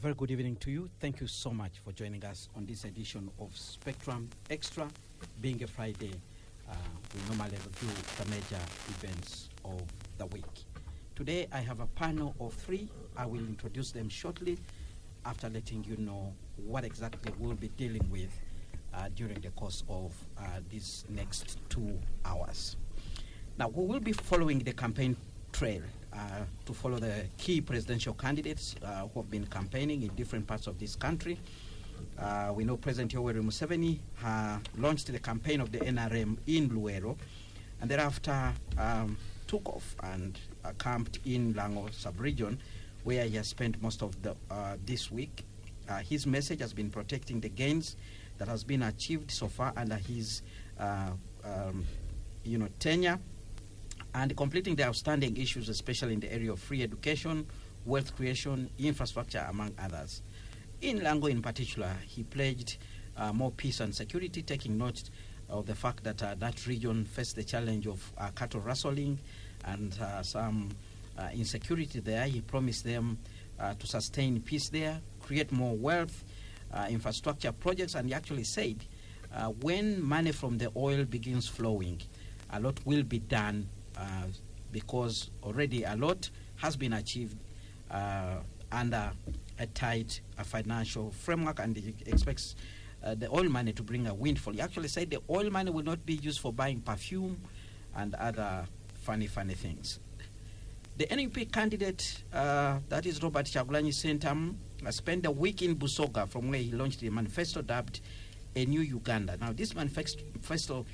very good evening to you. Thank you so much for joining us on this edition of Spectrum Extra. Being a Friday, we normally review the major events of the week. Today I have a panel of three. I will introduce them shortly after letting you know what exactly we'll be dealing with during the course of these next 2 hours. Now, we will be following the campaign trail to follow the key presidential candidates who have been campaigning in different parts of this country. We know President Yoweri Museveni launched the campaign of the NRM in Luero, and thereafter took off and camped in Lango sub-region, where he has spent most of this week. His message has been protecting the gains that has been achieved so far under his tenure, and completing the outstanding issues, especially in the area of free education, wealth creation, infrastructure, among others. In Lango in particular, he pledged more peace and security, taking note of the fact that that region faced the challenge of cattle rustling and some insecurity there. He promised them to sustain peace there, create more wealth, infrastructure projects, and he actually said when money from the oil begins flowing, a lot will be done because already a lot has been achieved under a tight financial framework, and he expects the oil money to bring a windfall. He actually said the oil money will not be used for buying perfume and other funny things. The NUP candidate, that is Robert Kyagulanyi Ssentamu, spent a week in Busoga, from where he launched a manifesto dubbed A New Uganda. Now, this manifesto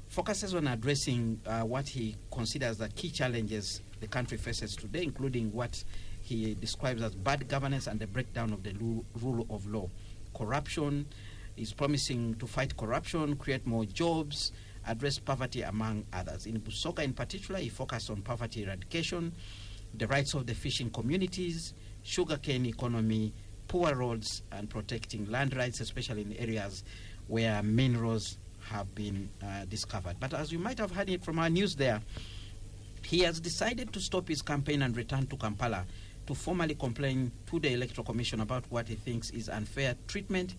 focuses on addressing what he considers the key challenges the country faces today, including what he describes as bad governance and the breakdown of the rule of law. Corruption. He's promising to fight corruption, create more jobs, address poverty, among others. In Busoga in particular, he focused on poverty eradication, the rights of the fishing communities, sugarcane economy, poor roads, and protecting land rights, especially in areas where minerals have been discovered. But as you might have heard it from our news there, he has decided to stop his campaign and return to Kampala to formally complain to the Electoral Commission about what he thinks is unfair treatment.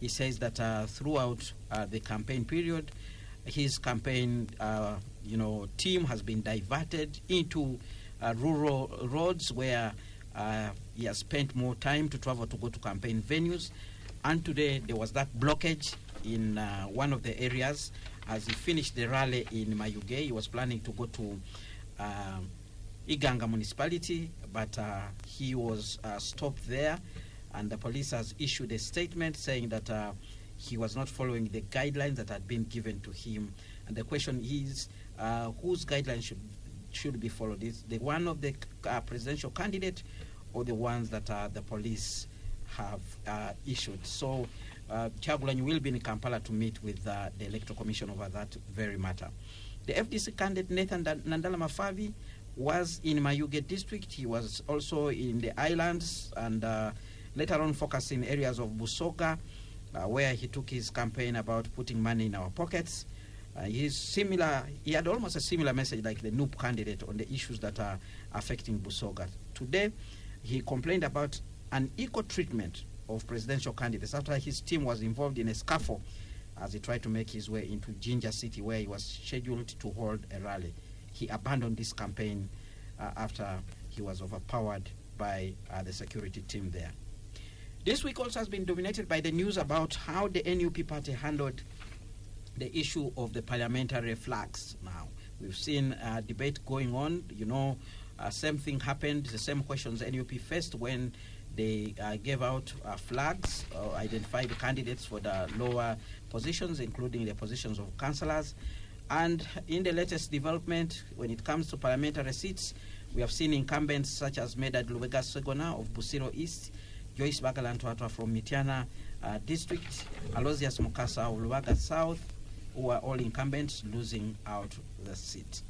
He says that throughout the campaign period, his campaign team has been diverted into rural roads where he has spent more time to travel to go to campaign venues. And today there was that blockage in one of the areas. As he finished the rally in Mayuge, he was planning to go to Iganga municipality, but he was stopped there, and the police has issued a statement saying that he was not following the guidelines that had been given to him. And the question is, whose guidelines should be followed? Is the one of the presidential candidate or the ones that the police have issued? So Kyagulanyi will be in Kampala to meet with the Electoral Commission over that very matter. The FDC candidate Nathan Nandala Mafavi was in Mayuge district. He was also in the islands, and later on focused in areas of Busoga, where he took his campaign about putting money in our pockets. He had almost a similar message like the NUP candidate on the issues that are affecting Busoga. Today, he complained about an equal treatment of presidential candidates after his team was involved in a scuffle as he tried to make his way into Jinja City, where he was scheduled to hold a rally. He abandoned this campaign after he was overpowered by the security team there. This week also has been dominated by the news about how the NUP party handled the issue of the parliamentary flags. Now, we've seen a debate going on. Same thing happened, the same questions NUP faced when they gave out flags, identified the candidates for the lower positions, including the positions of councillors. And in the latest development, when it comes to parliamentary seats, we have seen incumbents such as Medad Lubega Segona of Busiro East, Joyce Bagalantuatwa from Mitiana District, Aloysius Mukasa of Lubaga South, who are all incumbents losing out the seat.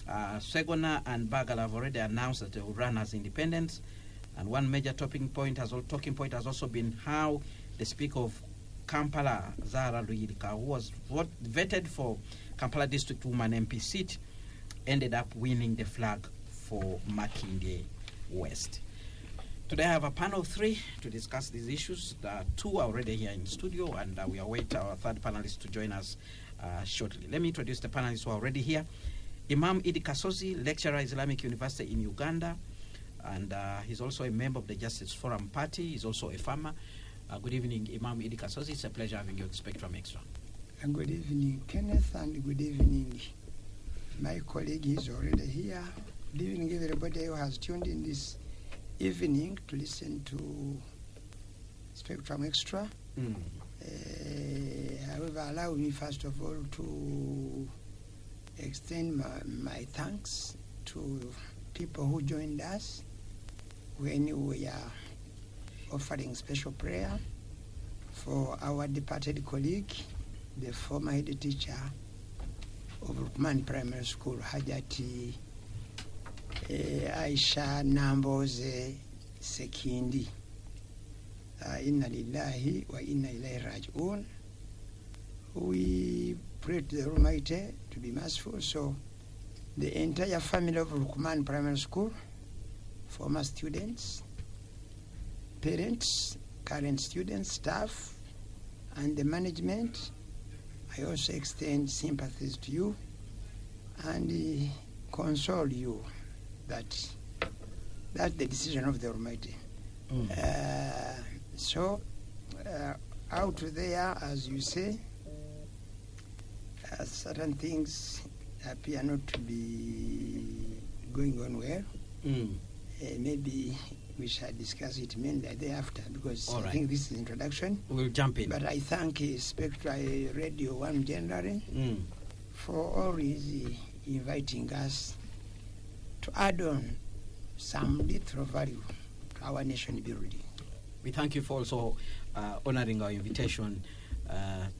Segona and Bagala have already announced that they will run as independents. And one major talking point has also been how the Speaker of Kampala, Zahara Luyirika, who was vetted for Kampala District Woman MP seat, ended up winning the flag for Makindye West. Today I have a panel of 3 to discuss these issues. 2 are already here in studio, and we await our third panelist to join us shortly. Let me introduce the panelists who are already here. Imam Idi Kasozi, lecturer at Islamic University in Uganda, and he's also a member of the Justice Forum Party. He's also a farmer. Good evening, Imam Idi Kasozi. It's a pleasure having you at Spectrum Xtra. And good evening, Kenneth, and good evening, my colleague is already here. Good evening, everybody who has tuned in this evening to listen to Spectrum Xtra. However, allow me first of all to extend my thanks to people who joined us when we are offering special prayer for our departed colleague, the former head teacher of Rukman Primary School, Hajati Aisha Namboze Sekindi. Inna lillahi wa inna ilayhi raji'un. We pray to the Almighty to be merciful. So the entire family of Rukman Primary School, former students, parents, current students, staff, and the management, I also extend sympathies to you and console you that that's the decision of the Almighty. Out there, as you say, certain things appear not to be going on well. Maybe we shall discuss it mainly thereafter, because I think this is introduction. We'll jump in. But I thank Spectra Radio 1 generally for always inviting us to add on some little value to our nation building. We thank you for also honoring our invitation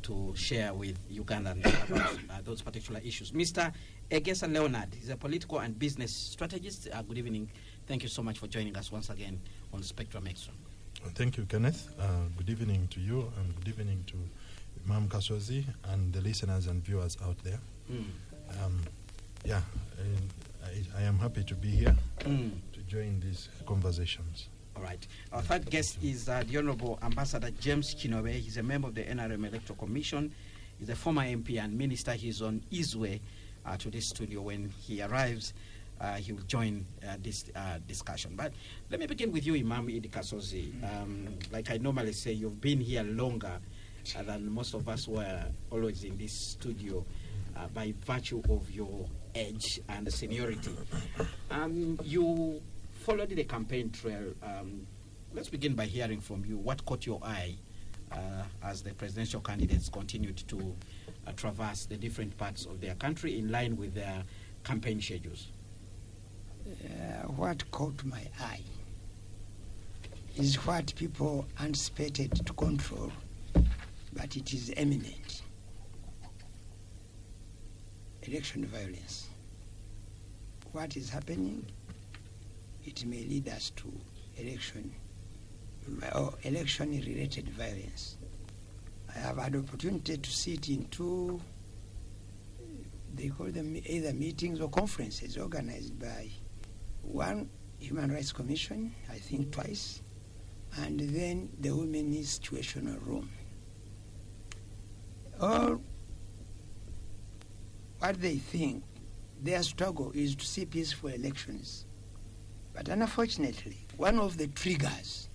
to share with Ugandans about those particular issues. Mr. Egesa Leonard is a political and business strategist. Good evening. Thank you so much for joining us once again on Spectrum Xtra. Thank you, Kenneth. Good evening to you, and good evening to Imam Kasozi and the listeners and viewers out there. I am happy to be here to join these conversations. All right. Our third guest is the Honorable Ambassador James Kinobe. He's a member of the NRM Electoral Commission. He's a former MP and minister. He's on his way to this studio. When he arrives, he will join this discussion. But let me begin with you, Imam Idi Kasozi. Like I normally say, you've been here longer than most of us were always in this studio by virtue of your age and seniority. You followed the campaign trail. Let's begin by hearing from you. What caught your eye as the presidential candidates continued to traverse the different parts of their country in line with their campaign schedules? What caught my eye is what people anticipated to control, but it is eminent. Election violence. What is happening? It may lead us to election-related violence. I have had opportunity to sit in 2, they call them either meetings or conferences organized by one Human Rights Commission, I think twice, and then the Women's Situational Room. All what they think, their struggle is to see peaceful elections. But unfortunately, one of the triggers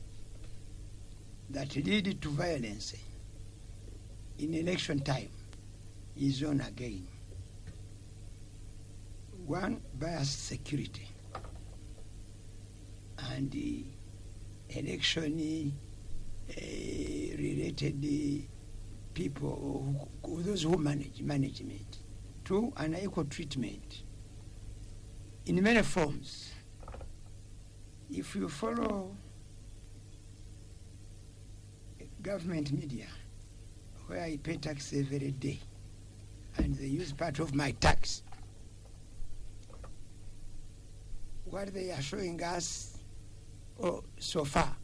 that lead to violence in election time is on again. One, biased security. And the election-related people, those who management. 2, unequal treatment in many forms. If you follow government media, where I pay tax every day, and they use part of my tax, what they are showing us so far,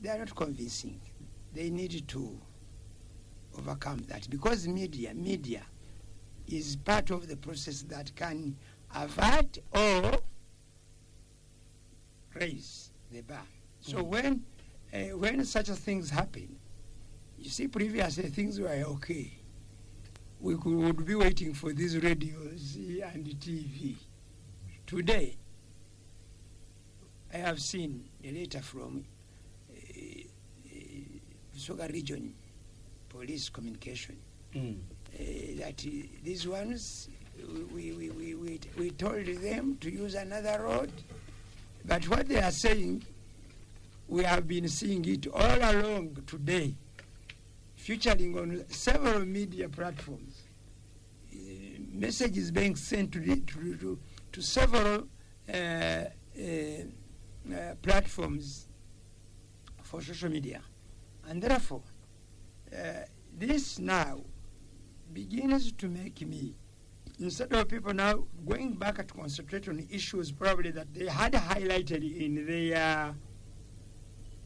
they are not convincing. They need to overcome that, because media is part of the process that can avert or raise the bar. So when such things happen, you see, previously things were okay. We would be waiting for these radios and TV. Today, I have seen a letter from Soga Region Police Communication that these ones, we told them to use another road, but what they are saying, we have been seeing it all along today, featuring on several media platforms. Messages being sent to several platforms for social media. And therefore, this now begins to make me, instead of people now going back to concentrate on issues probably that they had highlighted in their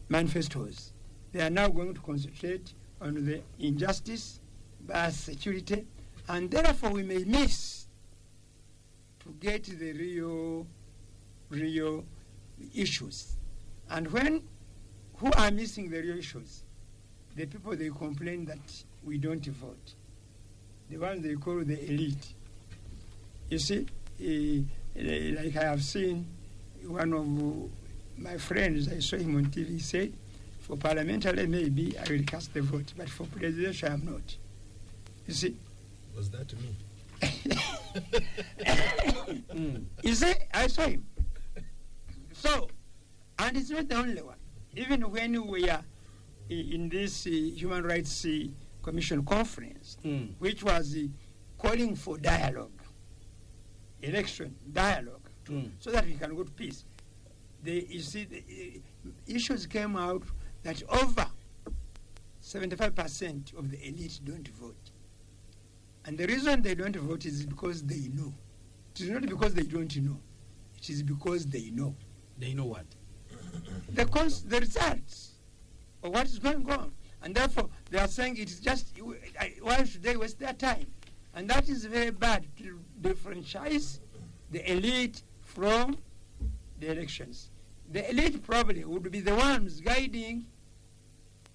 manifestos, they are now going to concentrate on the injustice, bad security, and therefore we may miss to get the real issues. And who are missing the real issues? The people they complain that we don't vote. The ones they call the elite. You see, like I have seen one of my friends, I saw him on TV, he said, for parliamentary maybe I will cast the vote, but for presidential I am not. You see? Was that me? You see, I saw him. So, and it's not the only one. Even when we are in this Human Rights Commission conference, which was calling for dialogue, election dialogue, so that we can go to peace. You see, the issues came out that over 75% of the elite don't vote. And the reason they don't vote is because they know. It is not because they don't know. It is because they know. They know what? The results of what is going on. And therefore, they are saying it is just, why should they waste their time? And that is very bad to differentiate the elite from the elections. The elite probably would be the ones guiding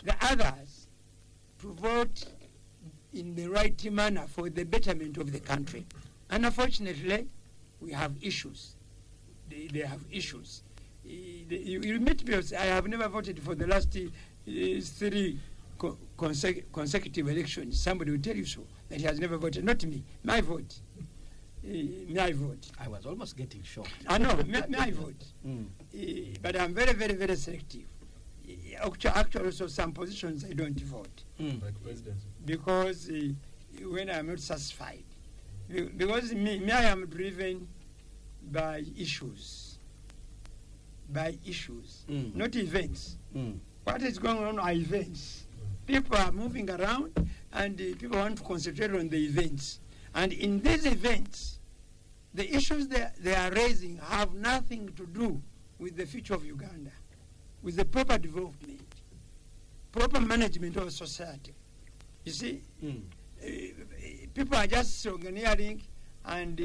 the others to vote in the right manner for the betterment of the country. And unfortunately, we have issues. They have issues. You meet me, I have never voted for the last 3 consecutive elections. Somebody will tell you so, that he has never voted. Not me. My vote. My vote. I was almost getting shocked. I know, my vote. But I'm very, very, very selective. Actually, also some positions I don't vote. Like presidency. Because when I'm not satisfied. Because me, I am driven by issues. By issues, not events. What is going on are events. People are moving around and people want to concentrate on the events. And in these events, the issues they are raising have nothing to do with the future of Uganda, with the proper development, proper management of society. You see, people are just sloganeering, and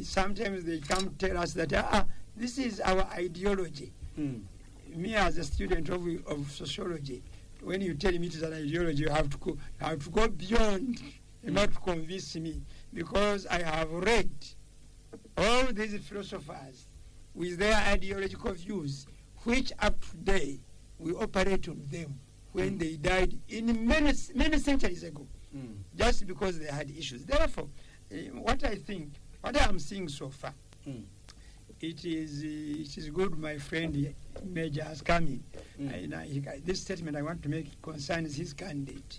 sometimes they come to tell us that, this is our ideology. Me as a student of sociology, when you tell me it is an ideology, you have to go beyond in order to convince me, because I have read all these philosophers with their ideological views, which up to today we operate on them when they died in many centuries ago, just because they had issues. Therefore, what I am seeing so far, it is good my friend Major has come in. This statement I want to make concerns his candidate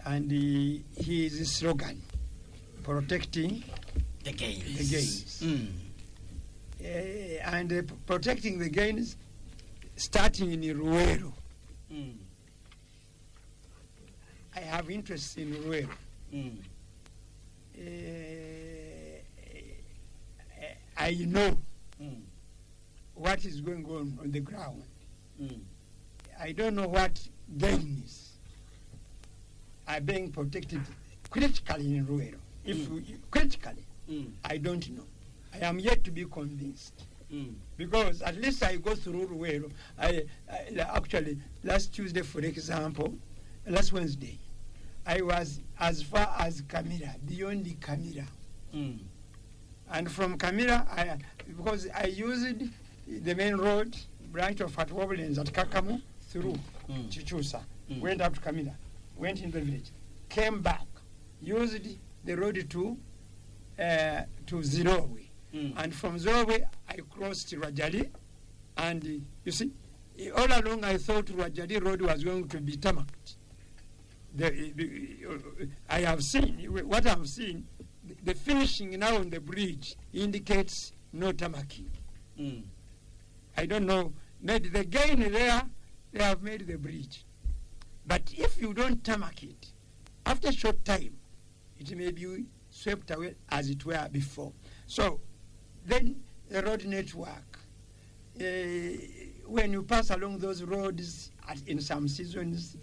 and his slogan, protecting the gains. The gains. And protecting the gains starting in Ruero. I have interest in Ruero. I know what is going on the ground. I don't know what gains are being protected critically in Ruero. Critically, I don't know. I am yet to be convinced. Because at least I go through well. Actually, last Tuesday, for example, last Wednesday, I was as far as Camira, beyond the Camira. And from Camira, because I used the main road, branch of Fat Wobblins at Kakamu, through Chichusa, went up to Camira, went in the village, came back, used the road to Zirowe. And from Zirowe, I crossed Rajali, and you see, all along I thought Rajali road was going to be tarmacked. I have seen, what I have seen, the finishing now on the bridge indicates no tarmacking. I don't know, maybe the gain there, they have made the bridge. But if you don't tarmac it, after a short time, it may be swept away as it were before. So then the road network, when you pass along those roads in some seasons,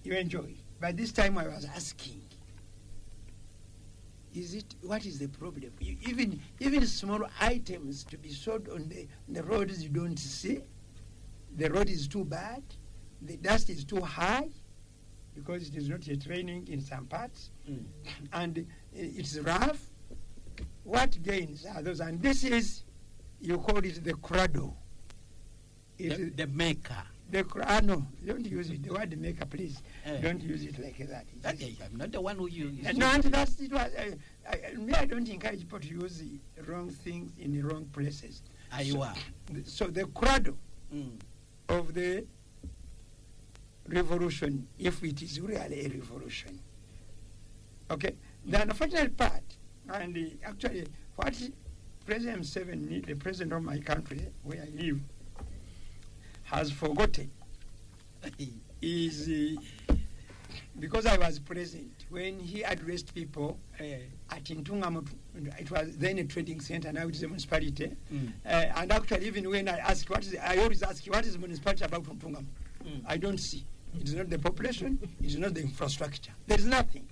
you enjoy. But this time I was asking, what is the problem? Even small items to be sold on the roads you don't see. The road is too bad. The dust is too high because it is not yet raining in some parts. And it's rough. What gains are those? And this is, you call it the cradle. The maker. No, don't use it. The word maker, please. Don't use it like that. I'm not the one who you use. No, and that's it. I don't encourage people to use the wrong things in the wrong places. So the cradle of the revolution, if it is really a revolution. Okay? The unfortunate part, and actually what President Museveni, the president of my country, where I live, has forgotten is because I was present when he addressed people at Ntungamu. It was then a trading center, now it is a municipality. And actually, even when I ask I always ask, what is the municipality about Ntungamu? I don't see. It is not the population, it is not the infrastructure. There is nothing.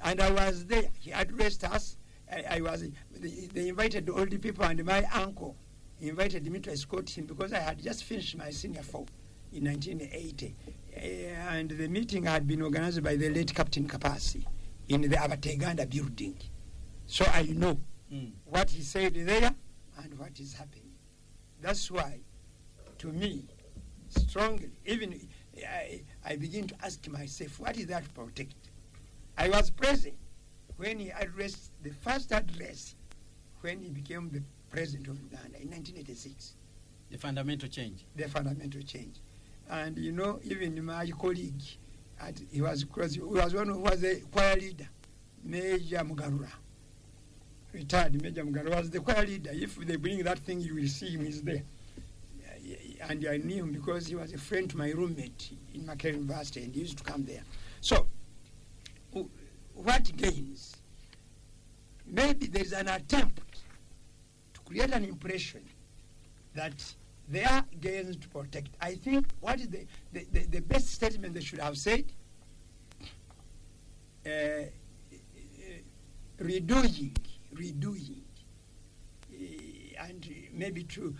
And I was there. He addressed us. They invited all the people, and my uncle invited me to escort him because I had just finished my senior 4 in 1980. And the meeting had been organized by the late Captain Kapasi in the Abateganda building. So I know what he said there and what is happening. That's why, to me, strongly, even I begin to ask myself, what is that to protect? I was present when he addressed the first address when he became the president of Uganda in 1986. The fundamental change. The fundamental change. And you know, even my colleague, he was one who was a choir leader, Major Mugarura. Retired Major Mugarura was the choir leader. If they bring that thing, you will see him, he's there. And I knew him because he was a friend to my roommate in Makerere University, and he used to come there. So, what gains? Maybe there is an attempt to create an impression that there are gains to protect. I think what is the best statement they should have said? Redoing, and maybe to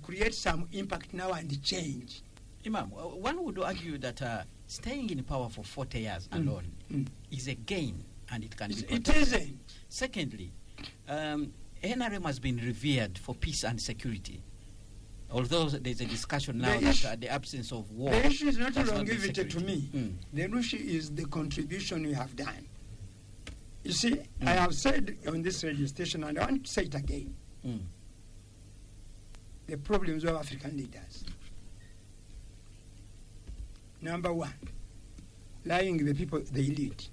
create some impact now and change. Imam, one would argue that staying in power for 40 years alone is a gain, and it can be protected. It isn't. Secondly, NRM has been revered for peace and security, although there's a discussion now that the absence of war... The issue is not longevity to me. The issue is the contribution we have done. You see, I have said on this radio station, and I want to say it again, the problems of African leaders. Number 1, lying the people they lead.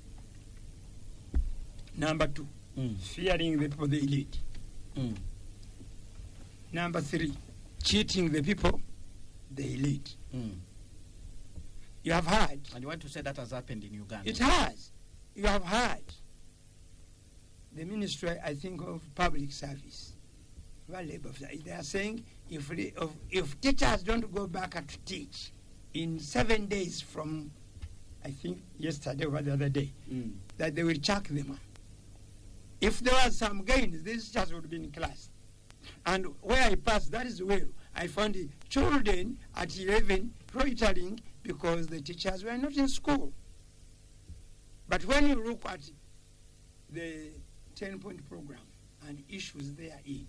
Number 2, fearing the people they lead. Number 3, cheating the people they lead. You have heard. And you want to say that has happened in Uganda? It has. You have heard. The Ministry, I think, of Public Service, they are saying if teachers don't go back to teach in 7 days from, I think, yesterday or the other day, that they will chuck them. If there was some gains, these teachers would be in class. And where I passed, that is where I found the children at 11 loitering because the teachers were not in school. But when you look at the 10-point program and issues therein,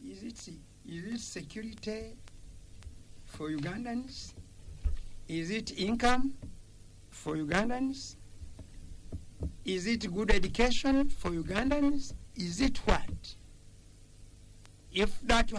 is it security for Ugandans? Is it income for Ugandans? Is it good education for Ugandans? Is it what? If that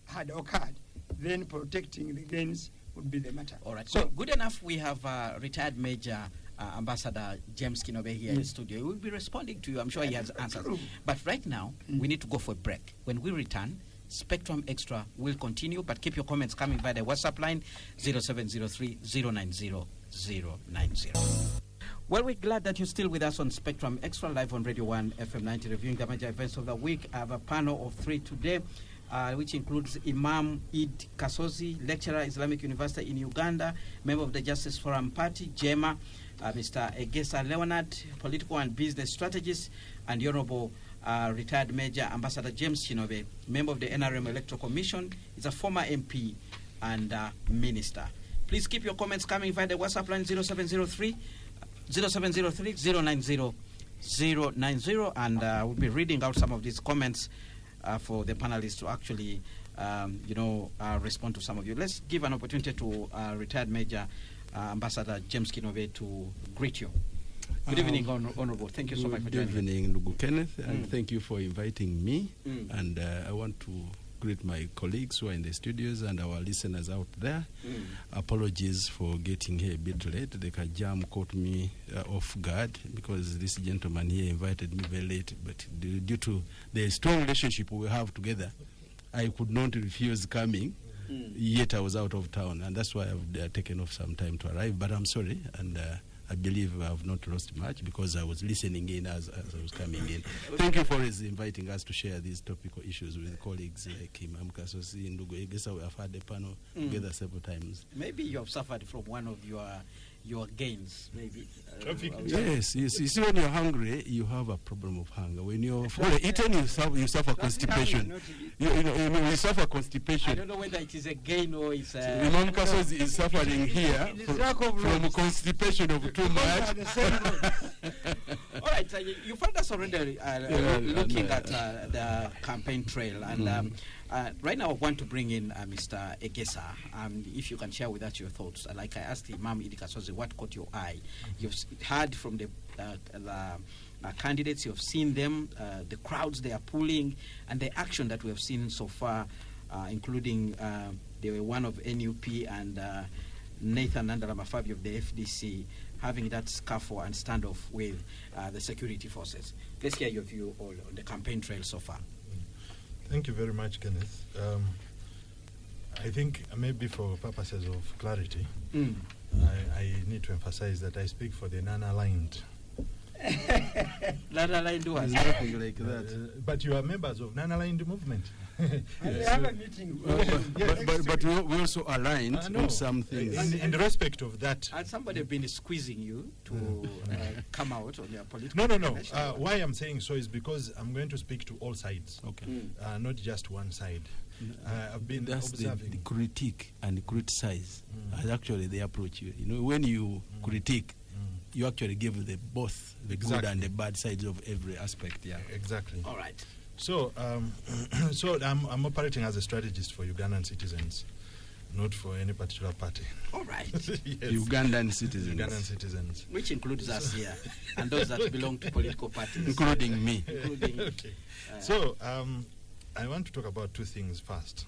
had occurred, then protecting the gains would be the matter. All right. So good enough. We have retired Major Ambassador James Kinobe here in the studio. He will be responding to you. I'm sure he has answers. But right now, we need to go for a break. When we return, Spectrum Extra will continue, but keep your comments coming via the WhatsApp line 0703 090 090. Well, we're glad that you're still with us on Spectrum Extra, live on Radio 1 FM 90, reviewing the major events of the week. I have a panel of 3 today, which includes Imam Id Kasozi, lecturer, Islamic University in Uganda, member of the Justice Forum Party, JEMA, Mr. Egesa Leonard, political and business strategist, and the Honorable retired Major Ambassador James Kinobe, member of the NRM Electoral Commission. He's a former MP and minister. Please keep your comments coming via the WhatsApp line 0703 090 090, and we'll be reading out some of these comments for the panelists to actually, respond to some of you. Let's give an opportunity to retired Major Ambassador James Kinobe to greet you. Good evening, Honorable. Thank you so much for joining. Good evening, Ndugu Kenneth, and thank you for inviting me. And I want to greet my colleagues who are in the studios and our listeners out there. Apologies for getting here a bit late. The jam caught me off guard because this gentleman here invited me very late. But due to the strong relationship we have together, I could not refuse coming. Yet I was out of town, and that's why I've taken off some time to arrive. But I'm sorry, and I believe I have not lost much because I was listening in as I was coming in. Thank you for inviting us to share these topical issues with colleagues like Imam Kasosi and Ndugu Egesa. We have had a panel together several times. Maybe you have suffered from one of your gains, maybe. Yes. You see, when you're hungry, you have a problem of hunger. When you're eating, you suffer constipation. You suffer constipation. I don't know whether it is a gain or it's a... Imam Kasosi is suffering here from constipation of too much. All right, you found us already looking at the campaign trail, and right now I want to bring in Mr. Egesa. If you can share with us your thoughts. Like I asked Imam Idi Kasozi, what caught your eye? You've heard from the candidates, you've seen them, the crowds they are pulling, and the action that we have seen so far, including the one of NUP and Nathan Nandalamafabi of the FDC, having that scuffle and standoff with the security forces. Let's hear your view all on the campaign trail so far. Thank you very much, Kenneth. I think maybe for purposes of clarity, I need to emphasize that I speak for the non-aligned. Non-aligned was nothing like that. But you are members of non-aligned movement. We have a meeting. But we also aligned on some things. In respect of that. Has somebody been squeezing you to come out on your political... No. Why I'm saying so is because I'm going to speak to all sides. Okay. Not just one side. I've been observing. The critique and criticize is actually the approach. When you critique, you actually give both the good and the bad sides of every aspect. Yeah. Exactly. All right. So, I'm operating as a strategist for Ugandan citizens, not for any particular party. All right. Yes. Ugandan citizens. Ugandan citizens. Which includes us here, and those that belong to political parties. Including me. Okay. So, I want to talk about two things first.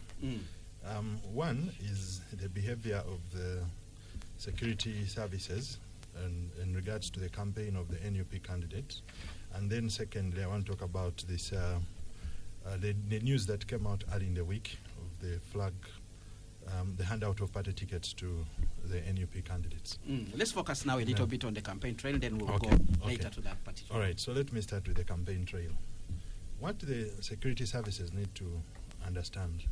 One is the behavior of the security services in regards to the campaign of the NUP candidate. And then secondly, I want to talk about this the news that came out early in the week of the flag, the handout of party tickets to the NUP candidates. Let's focus now a little bit on the campaign trail, then we'll go later to that particular. All right, so let me start with the campaign trail. What the security services need to understand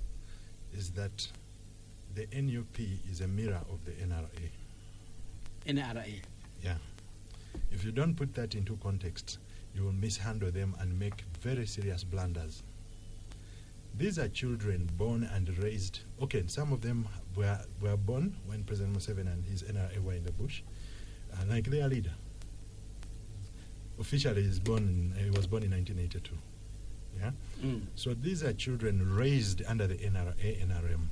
is that the NUP is a mirror of the NRA. NRA. Yeah. If you don't put that into context, you will mishandle them and make very serious blunders. These are children born and raised. Okay, some of them were born when President Museveni and his NRA were in the bush, like their leader. Officially, he was born in 1982. Yeah. So these are children raised under the NRA, NRM.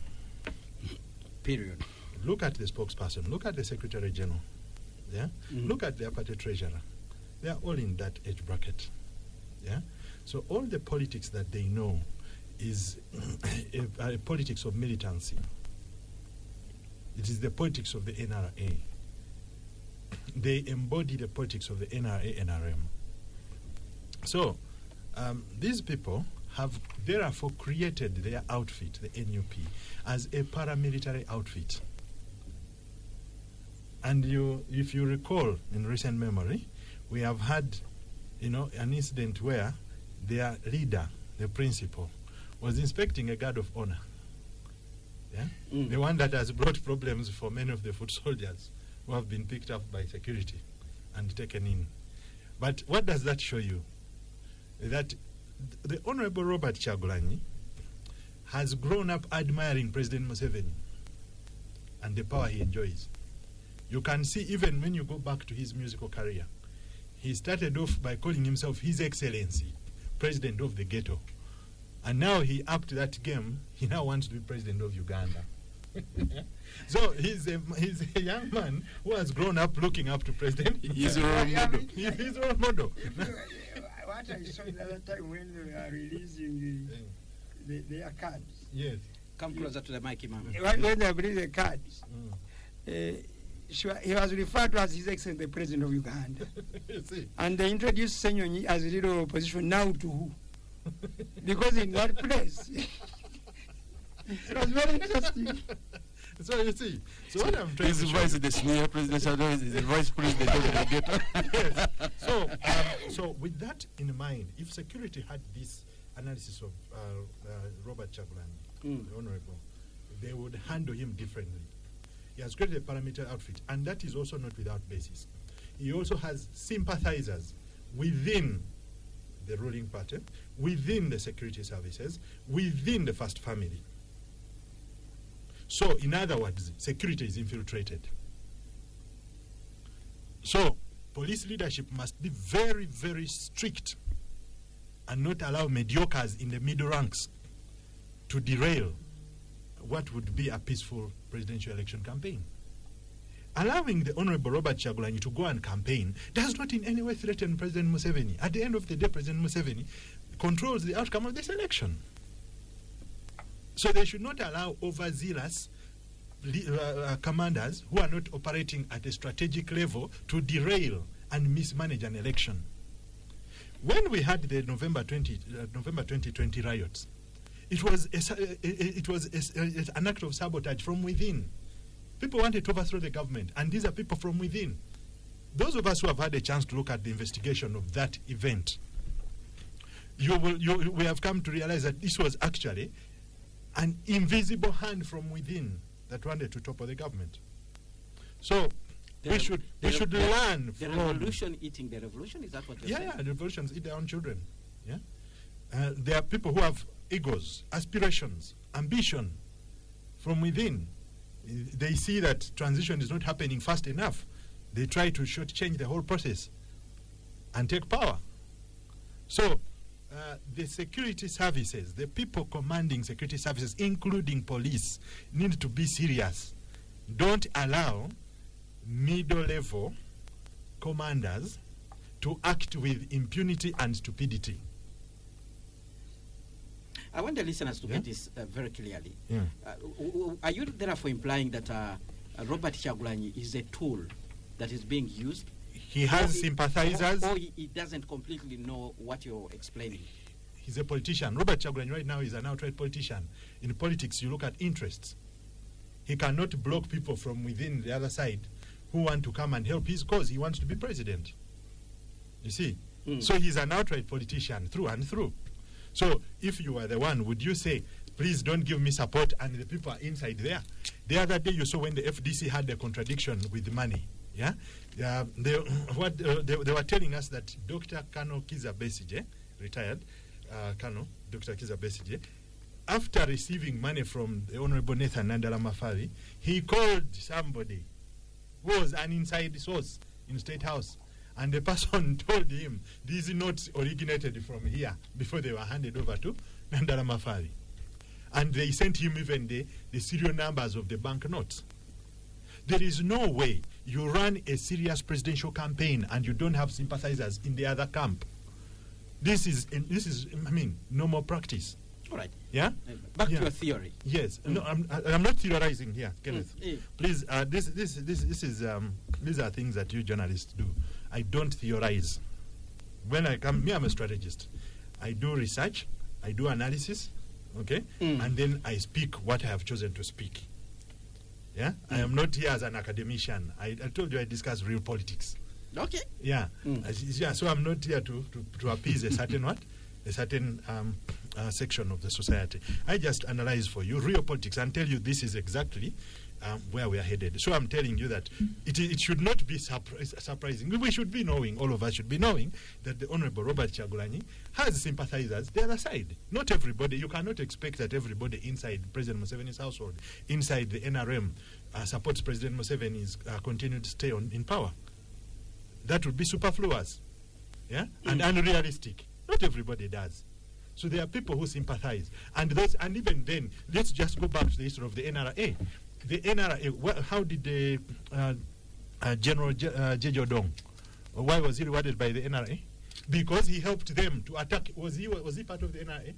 Period. Look at the spokesperson. Look at the Secretary General. Yeah. Look at their party treasurer. They are all in that age bracket. Yeah. So all the politics that they know is a politics of militancy. It is the politics of the NRA. They embody the politics of the NRA, NRM. So these people have therefore created their outfit, the NUP, as a paramilitary outfit. And if you recall in recent memory, we have had, an incident where their leader, the principal, was inspecting a guard of honor. Yeah? The one that has brought problems for many of the foot soldiers who have been picked up by security and taken in. But what does that show you? That the Honorable Robert Kyagulanyi has grown up admiring President Museveni and the power he enjoys. You can see even when you go back to his musical career, he started off by calling himself His Excellency, President of the Ghetto. And now he upped that game. He now wants to be President of Uganda. So he's a young man who has grown up looking up to President. He's a role model. He's a role model. What I saw the other time when they are releasing their cards. Yes. Come closer to the mic, Imam. When they release the cards, he was referred to as His Excellency, the President of Uganda. And they introduced Senyonyi as a leader of opposition. Now to who? Because in that place, it was very interesting. So you see, so what I'm trying to show vice the senior president, is the vice president of the ghetto. Yes. So with that in mind, if security had this analysis of Robert Kyagulanyi, the Honorable, they would handle him differently. He has created a paramilitary outfit, and that is also not without basis. He also has sympathizers within the ruling party, within the security services, within the first family. So, in other words, security is infiltrated. So, police leadership must be very, very strict and not allow mediocres in the middle ranks to derail what would be a peaceful presidential election campaign. Allowing the Honorable Robert Kyagulanyi to go and campaign does not in any way threaten President Museveni. At the end of the day, President Museveni controls the outcome of this election. So they should not allow overzealous commanders who are not operating at a strategic level to derail and mismanage an election. When we had the November 2020 riots, it was an act of sabotage from within. People wanted to overthrow the government, and these are people from within. Those of us who have had a chance to look at the investigation of that event, we have come to realize that this was actually an invisible hand from within that wanted to topple the government. So we should learn the from revolution eating the revolution. Is that what you're saying? Yeah, the revolutions eat their own children. Yeah, there are people who have egos, aspirations, ambition from within. They see that transition is not happening fast enough. They try to shortchange the whole process and take power. So the security services, the people commanding security services, including police, need to be serious. Don't allow middle-level commanders to act with impunity and stupidity. I want the listeners to get this very clearly. Yeah. Are you therefore implying that Robert Kyagulanyi is a tool that is being used? He has sympathizers. Or he doesn't completely know what you're explaining? He's a politician. Robert Kyagulanyi right now is an outright politician. In politics, you look at interests. He cannot block people from within the other side who want to come and help his cause. He wants to be president. You see? So he's an outright politician through and through. So if you are the one, would you say, please don't give me support, and the people are inside there? The other day you saw when the FDC had the contradiction with the money. Yeah? They were telling us that Dr. Kano Kiza Besige, retired Kano, Dr. Kiza Besige, after receiving money from the Honorable Nathan Nandala Mafari, he called somebody who was an inside source in State House. And the person told him, these notes originated from here before they were handed over to Nandala Mafari. And they sent him even the serial numbers of the bank notes. There is no way you run a serious presidential campaign and you don't have sympathizers in the other camp. This is normal practice. All right. Yeah? Back to your theory. Yes. No, I'm not theorizing here, Kenneth. Please, these are things that you journalists do. I don't theorize. When I come, I'm a strategist. I do research, I do analysis, okay? And then I speak what I have chosen to speak. Yeah? I am not here as an academician. I told you I discuss real politics. Okay. Yeah. Yeah. So I'm not here to appease a certain what? A certain section of the society. I just analyze for you real politics and tell you this is exactly where we are headed. So I'm telling you that it should not be surprising. We should be knowing, all of us should be knowing, that the Honorable Robert Chagulanyi has sympathizers the other side. Not everybody. You cannot expect that everybody inside President Museveni's household, inside the NRM, supports President Museveni's continued stay in power. That would be superfluous, yeah, and unrealistic. Not everybody does. So there are people who sympathize, and even then, let's just go back to the history of the NRA. The NRA, how did the General Jeje Odong, why was he rewarded by the NRA? Because he helped them to attack. Was he part of the NRA?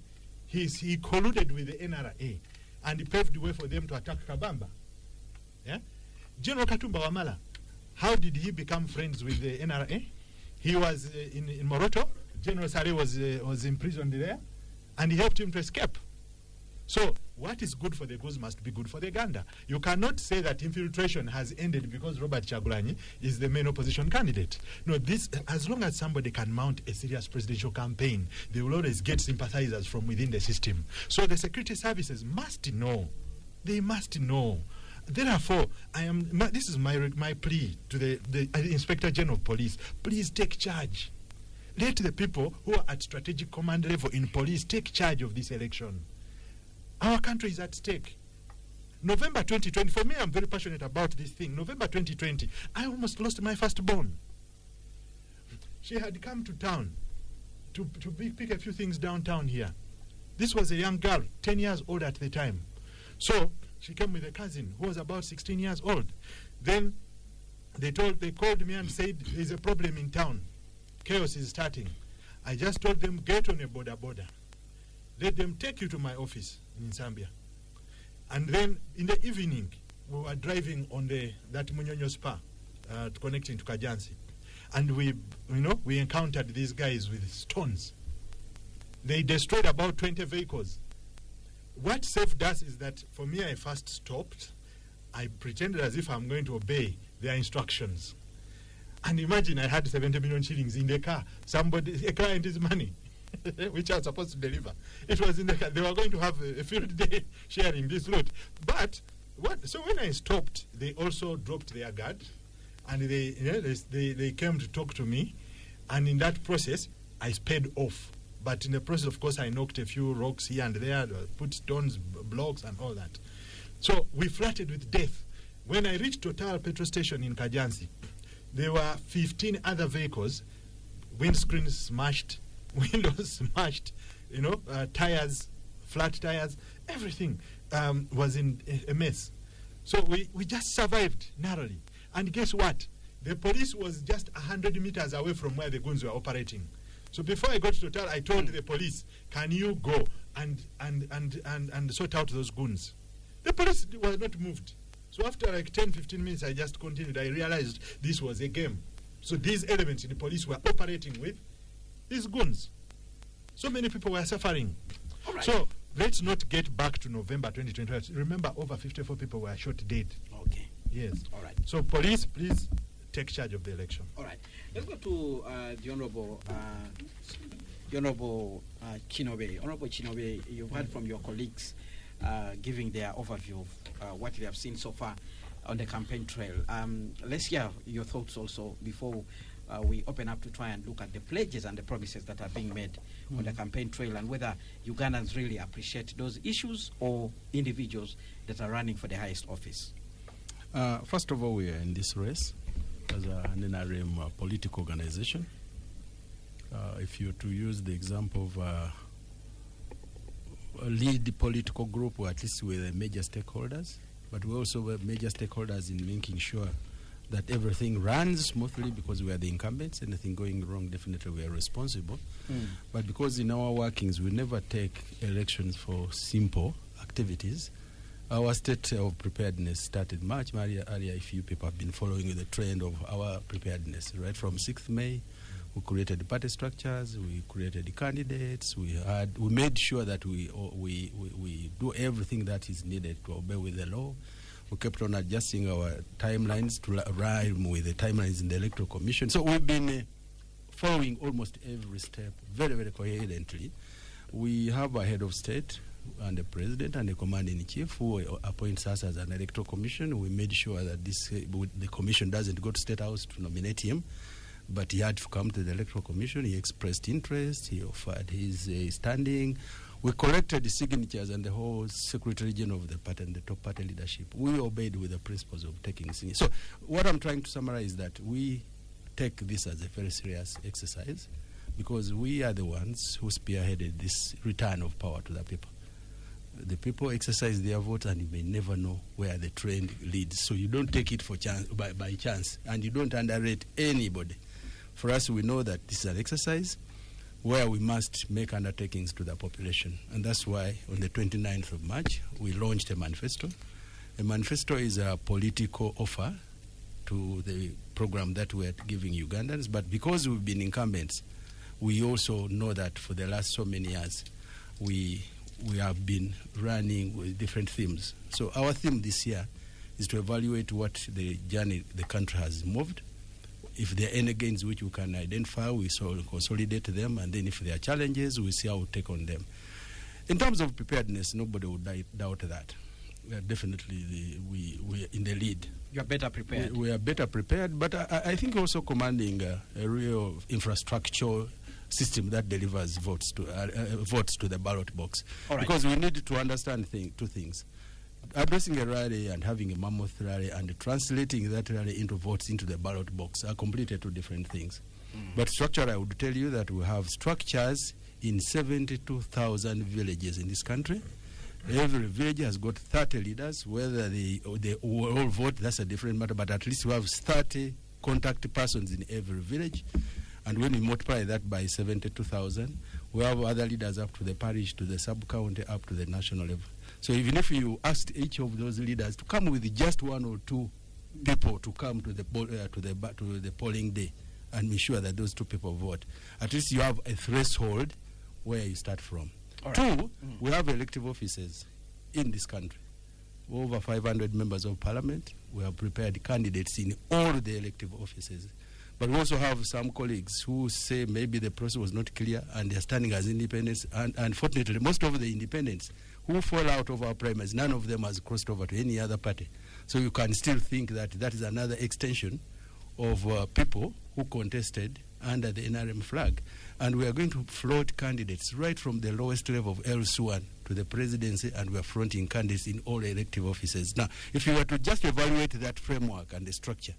He colluded with the NRA, and he paved the way for them to attack Kabamba. Yeah, General Katumba Wamala, how did he become friends with the NRA? He was in Moroto. General Sare was imprisoned there, and he helped him to escape. So what is good for the goose must be good for the gander. You cannot say that infiltration has ended because Robert Chagulanyi is the main opposition candidate. No, as long as somebody can mount a serious presidential campaign, they will always get sympathizers from within the system. So the security services must know. They must know. Therefore, this is my plea to the Inspector General of Police. Please take charge. Let the people who are at strategic command level in police take charge of this election. Our country is at stake. November 2020, for me, I'm very passionate about this thing. November 2020, I almost lost my firstborn. She had come to town to pick a few things downtown here. This was a young girl, 10 years old at the time. So she came with a cousin who was about 16 years old. Then they called me and said, there's a problem in town. Chaos is starting. I just told them, get on a border. Let them take you to my office in Zambia. And then in the evening, we were driving on that Munyonyo Spa, connecting to Kajansi. And we encountered these guys with stones. They destroyed about 20 vehicles. What saved us is that, for me, I first stopped. I pretended as if I'm going to obey their instructions. And imagine I had 70 million shillings in the car. A client is money, which I was supposed to deliver. It was in the car. They were going to have a field day sharing this loot. But so when I stopped, they also dropped their guard, and they came to talk to me. And in that process, I sped off. But in the process, of course, I knocked a few rocks here and there, put stones, blocks, and all that. So we flirted with death. When I reached Total petrol station in Kajansi, there were 15 other vehicles, windscreens smashed, windows smashed, tires, flat tires, everything was in a mess. So we just survived narrowly. And guess what? The police was just 100 meters away from where the goons were operating. So before I got to Total, I told the police, can you go and sort out those goons? The police was not moved. So after like 10, 15 minutes, I just continued. I realized this was a game. So these elements in the police were operating with these goons. So many people were suffering. All right. So let's not get back to November 2020. Remember, over 54 people were shot dead. Okay. Yes. All right. So police, please take charge of the election. All right. Let's go to the Honorable Chinobe. Honorable Chinobe, you've heard from your colleagues giving their overview of what they have seen so far on the campaign trail. Let's hear your thoughts also before we open up to try and look at the pledges and the promises that are being made on the campaign trail, and whether Ugandans really appreciate those issues or individuals that are running for the highest office. First of all, we are in this race as an NRM political organization. If you were to use the example of a lead political group, or at least with the major stakeholders, but we also have major stakeholders in making sure that everything runs smoothly, because we are the incumbents. Anything going wrong, definitely we are responsible. But because in our workings, we never take elections for simple activities, our state of preparedness started much earlier. If you people have been following the trend of our preparedness, right from 6th May, we created party structures, we created candidates, we made sure that we do everything that is needed to obey with the law. We kept on adjusting our timelines to rhyme with the timelines in the Electoral Commission. So we've been following almost every step very, very coherently. We have a head of state and the president and the commander-in-chief who appoints us as an Electoral Commission. We made sure that the commission doesn't go to State House to nominate him, but he had to come to the Electoral Commission. He expressed interest. He offered his standing. We collected the signatures and the whole Secretary General of the party and the top party leadership. We obeyed with the principles of taking signatures. So what I'm trying to summarize is that we take this as a very serious exercise, because we are the ones who spearheaded this return of power to the people. The people exercise their vote, and you may never know where the trend leads. So you don't take it for chance, by chance, and you don't underrate anybody. For us, we know that this is an exercise where we must make undertakings to the population. And that's why on the 29th of March, we launched a manifesto. A manifesto is a political offer to the program that we're giving Ugandans. But because we've been incumbents, we also know that for the last so many years, we have been running with different themes. So our theme this year is to evaluate what the journey the country has moved. If there are any gains which we can identify, we consolidate them, and then if there are challenges, we see how we take on them. In terms of preparedness, nobody would doubt that. Definitely, we are in the lead. You are better prepared. We are better prepared, but I think also commanding a real infrastructure system that delivers votes to the ballot box. All right. Because we need to understand two things. Addressing a rally and having a mammoth rally and translating that rally into votes into the ballot box are completely two different things. But structure, I would tell you that we have structures in 72,000 villages in this country. Every village has got 30 leaders. Whether they all vote, that's a different matter, but at least we have 30 contact persons in every village. And when we multiply that by 72,000, we have other leaders up to the parish, to the sub-county, up to the national level. So even if you asked each of those leaders to come with just one or two people to come to the polling day and make sure that those two people vote, at least you have a threshold where you start from. All right. Two, we have elective offices in this country. Over 500 members of parliament. We have prepared candidates in all the elective offices. But we also have some colleagues who say maybe the process was not clear and they're standing as independents. And unfortunately, most of the independents who fall out of our primaries, none of them has crossed over to any other party. So you can still think that that is another extension of people who contested under the NRM flag. And we are going to float candidates right from the lowest level of LC1 to the presidency, and we are fronting candidates in all elective offices. Now, if you were to just evaluate that framework and the structure,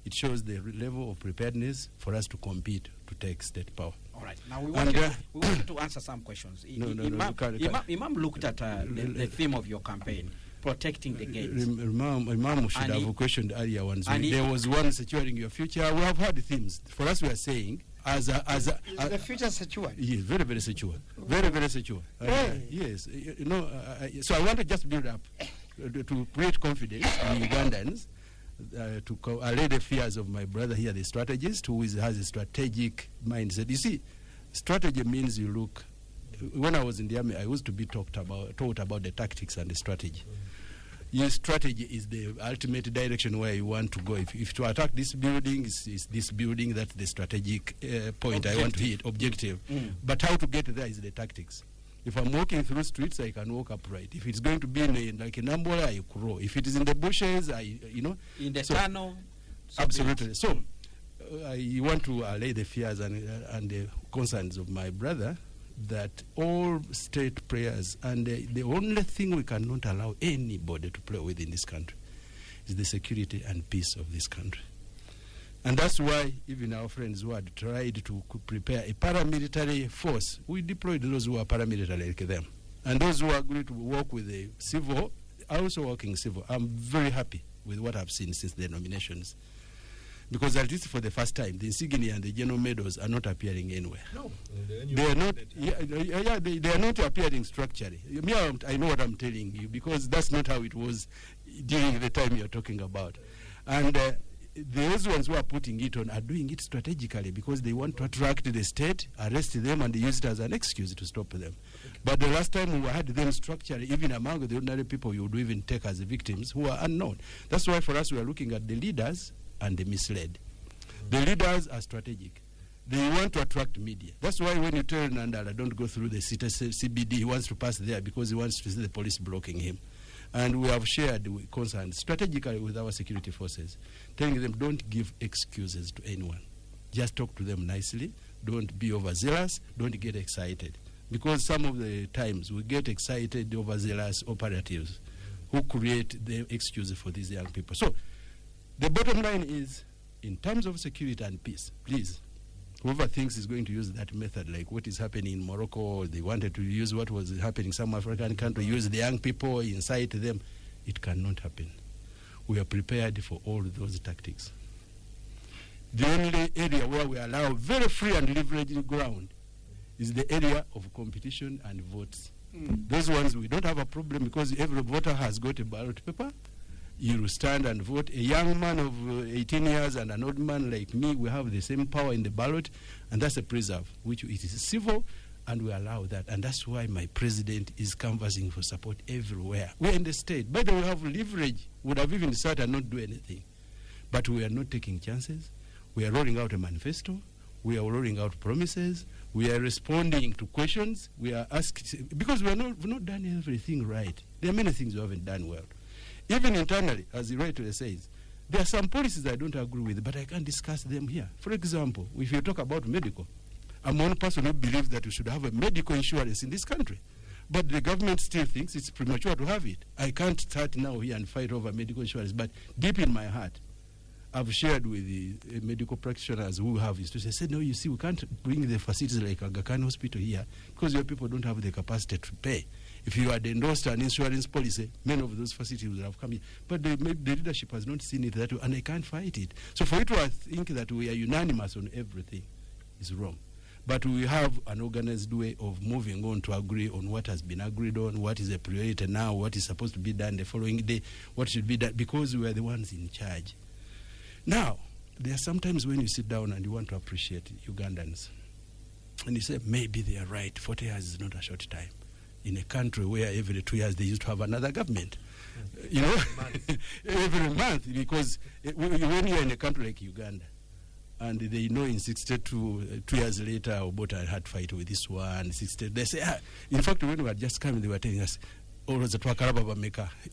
it shows the level of preparedness for us to compete to take state power. All right. Now we wanted to answer some questions. Imam looked at the theme of your campaign, protecting the gates. Imam should have questioned earlier ones. There was one securing your future. We have had themes. For us, we are saying is the future secure? Yes, very, very secure. Very, very secure. Yes. So I want to just build up to create confidence in Ugandans. To allay the fears of my brother here, the strategist, who has a strategic mindset. You see, strategy means you look. When I was in the army, I used to be taught about the tactics and the strategy. Your strategy is the ultimate direction where you want to go. If to attack this building, is this building, that's the strategic point I want to hit, objective. But how to get there is the tactics. If I'm walking through streets, I can walk upright. If it's going to be like an umbrella, I crawl. If it is in the bushes, in the tunnel. Absolutely. So I want to allay the fears and the concerns of my brother that all state prayers, and the only thing we cannot allow anybody to play with in this country is the security and peace of this country. And that's why even our friends who had tried to prepare a paramilitary force, we deployed those who are paramilitary like them. And those who agreed to work with the civil, are also working civil. I'm very happy with what I've seen since the nominations. Because at least for the first time, the insignia and the general medals are not appearing anywhere. No. They are not, they are not appearing structurally. I know what I'm telling you, because that's not how it was during the time you're talking about. And those ones who are putting it on are doing it strategically because they want to attract the state, arrest them, and use it as an excuse to stop them. Okay. But the last time we had them structurally, even among the ordinary people you would even take as victims who are unknown. That's why for us we are looking at the leaders and the misled. The leaders are strategic. They want to attract media. That's why when you tell Nandala don't go through the CBD, he wants to pass there because he wants to see the police blocking him. And we have shared concerns strategically with our security forces, telling them don't give excuses to anyone. Just talk to them nicely. Don't be overzealous. Don't get excited. Because some of the times we get excited, overzealous operatives who create the excuses for these young people. So the bottom line is, in terms of security and peace, please, whoever thinks is going to use that method, like what is happening in Morocco, or they wanted to use what was happening in some African country, use the young people, incite them, it cannot happen. We are prepared for all those tactics. The only area where we allow very free and leveraged ground is the area of competition and votes. Those ones we don't have a problem because every voter has got a ballot paper. You stand and vote. A young man of 18 years and an old man like me, we have the same power in the ballot, and that's a preserve, which it is civil, and we allow that. And that's why my president is canvassing for support everywhere. We're in the state. By the way, we have leverage. We would have even decided and not do anything. But we are not taking chances. We are rolling out a manifesto. We are rolling out promises. We are responding to questions. We are asking, because we've not done everything right. There are many things we haven't done well. Even internally, as the writer says, there are some policies I don't agree with, but I can't discuss them here. For example, if you talk about medical, I'm one person who believes that we should have a medical insurance in this country. But the government still thinks it's premature to have it. I can't start now here and fight over medical insurance, but deep in my heart, I've shared with the medical practitioners who have institutions. I said, no, you see, we can't bring the facilities like Aga Khan Hospital here because your people don't have the capacity to pay. If you had endorsed an insurance policy, many of those facilities would have come in. But the leadership has not seen it that way, and I can't fight it. So for it to think that we are unanimous on everything is wrong. But we have an organized way of moving on to agree on what has been agreed on, what is a priority now, what is supposed to be done the following day, what should be done, because we are the ones in charge. Now, there are sometimes when you sit down and you want to appreciate Ugandans, and you say, maybe they are right, 40 years is not a short time. In a country where every 2 years they used to have another government. You know, every month, because when you're in a country like Uganda, and they know in 62, 2 years later, Obote had fight with this one, 60, they say, in fact, when we were just coming, they were telling us, oh,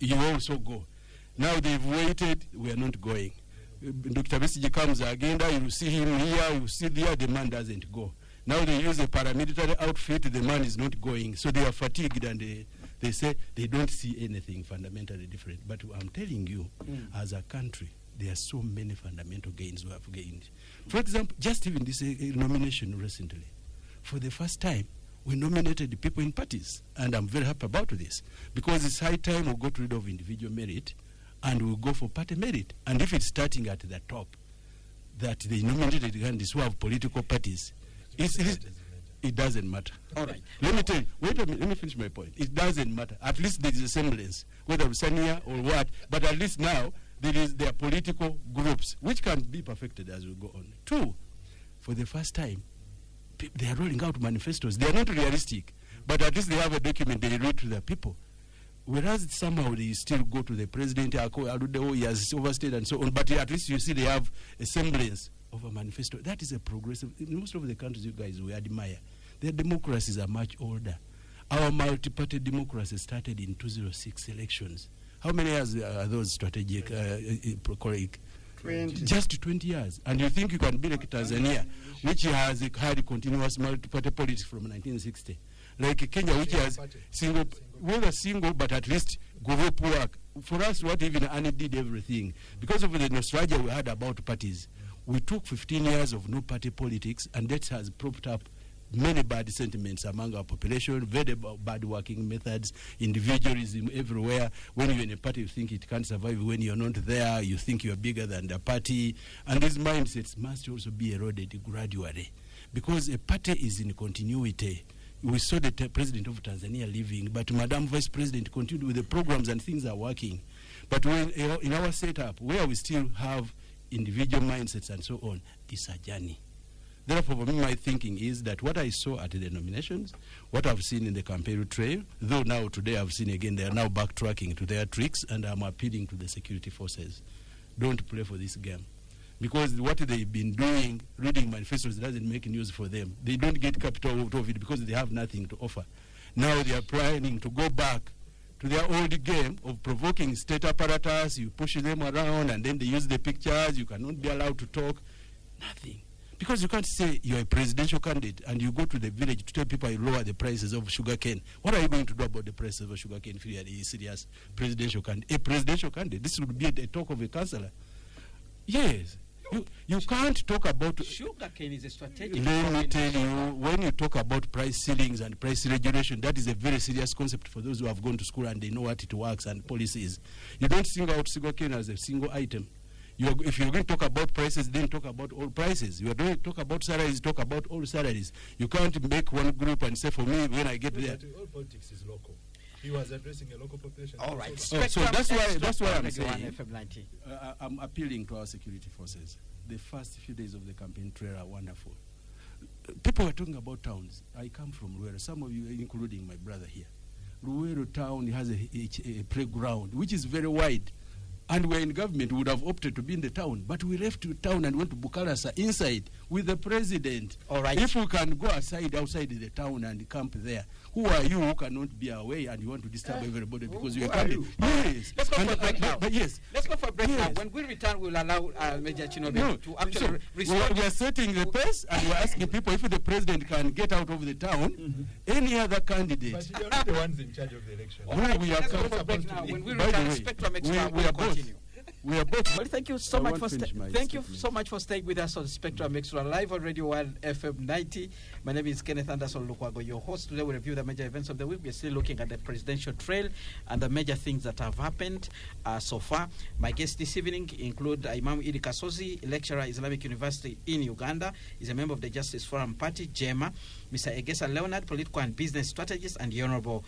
you also go. Now they've waited, we are not going. Dr. Besige comes again, you see him here, you see there, the man doesn't go. Now they use a paramilitary outfit, the man is not going. So they are fatigued and they say they don't see anything fundamentally different. But I'm telling you, as a country, there are so many fundamental gains we have gained. For example, just even this nomination recently. For the first time, we nominated people in parties. And I'm very happy about this. Because it's high time we got rid of individual merit and we go for party merit. And if it's starting at the top, that they nominated candidates who have political parties, it doesn't matter. All right. Let me tell you, wait a minute, let me finish my point. It doesn't matter. At least there is a semblance, whether Sania or what, but at least now there are political groups, which can be perfected as we go on. Two, for the first time, they are rolling out manifestos. They are not realistic, but at least they have a document they read to the people. Whereas somehow they still go to the president, he has overstayed and so on, but at least you see they have a semblance of a manifesto. That is a progressive. In most of the countries you guys we admire, their democracies are much older. Our multi-party democracy started in 2006 elections. How many years are those strategic? 20. Just 20 years. And you think you can be like Tanzania, which has had continuous multi-party politics from 1960. Like Kenya, which has single, whether single, but at least group work. For us, what even Annie did everything. Because of the nostalgia we had about parties, we took 15 years of no party politics, and that has propped up many bad sentiments among our population, very bad working methods, individualism everywhere. When you're in a party, you think it can't survive. When you're not there, you think you're bigger than the party. And these mindsets must also be eroded gradually, because a party is in continuity. We saw the president of Tanzania leaving, but Madam Vice President continued with the programs and things are working. But when, in our setup, where we still have individual mindsets and so on, it's a journey. Therefore, for me, my thinking is that what I saw at the nominations, what I've seen in the campaign trail, though now today I've seen again, they are now backtracking to their tricks, and I'm appealing to the security forces. Don't play for this game. Because what they've been doing, reading manifestos, doesn't make news for them. They don't get capital out of it because they have nothing to offer. Now they are planning to go back to their old game of provoking state apparatus. You push them around, and then they use the pictures. You cannot be allowed to talk. Nothing. Because you can't say you're a presidential candidate and you go to the village to tell people you lower the prices of sugarcane. What are you going to do about the prices of sugarcane if you are a serious presidential candidate? A presidential candidate. This would be the talk of a councillor. Yes. You can't talk about... Sugarcane is a strategic... Let me tell you, when you talk about price ceilings and price regulation, that is a very serious concept for those who have gone to school and they know what it works and policies. You don't single out sugarcane as a single item. If you're going to talk about prices, then talk about all prices. You are going to talk about salaries, talk about all salaries. You can't make one group and say, for me, when I get there... All politics is local. He was addressing a local population. All right. So that's why I'm saying I'm appealing to our security forces. The first few days of the campaign trail are wonderful. People are talking about towns. I come from Luwero. Some of you, including my brother here. Luwero town has a playground, which is very wide. And we're in government, we would have opted to be in the town. But we left the town and went to Bukarasa inside with the president. All right. If we can go outside the town and camp there, who are you who cannot be away and you want to disturb everybody because you're coming? Yes. Let's go for a break now. But yes. Let's go for a break now. When we return, we'll allow Major Chinobe to actually respond. We are setting the pace and we're asking people if the president can get out of the town, any other candidate. But you're not the ones in charge of the election. Let's go for a break now. When we return, Spectrum Xtra will continue. We are both. Well, thank you so much for staying with us on Spectrum Xtra live on Radio 1 FM 90. My name is Kenneth Anderson Lukwago, your host. Today we review the major events of the week. We're still looking at the presidential trail and the major things that have happened so far. My guests this evening include Imam Idi Kasozi, lecturer at Islamic University in Uganda. He's a member of the Justice Forum Party, JEMA. Mr. Egesa Leonard, political and business strategist, and the Honorable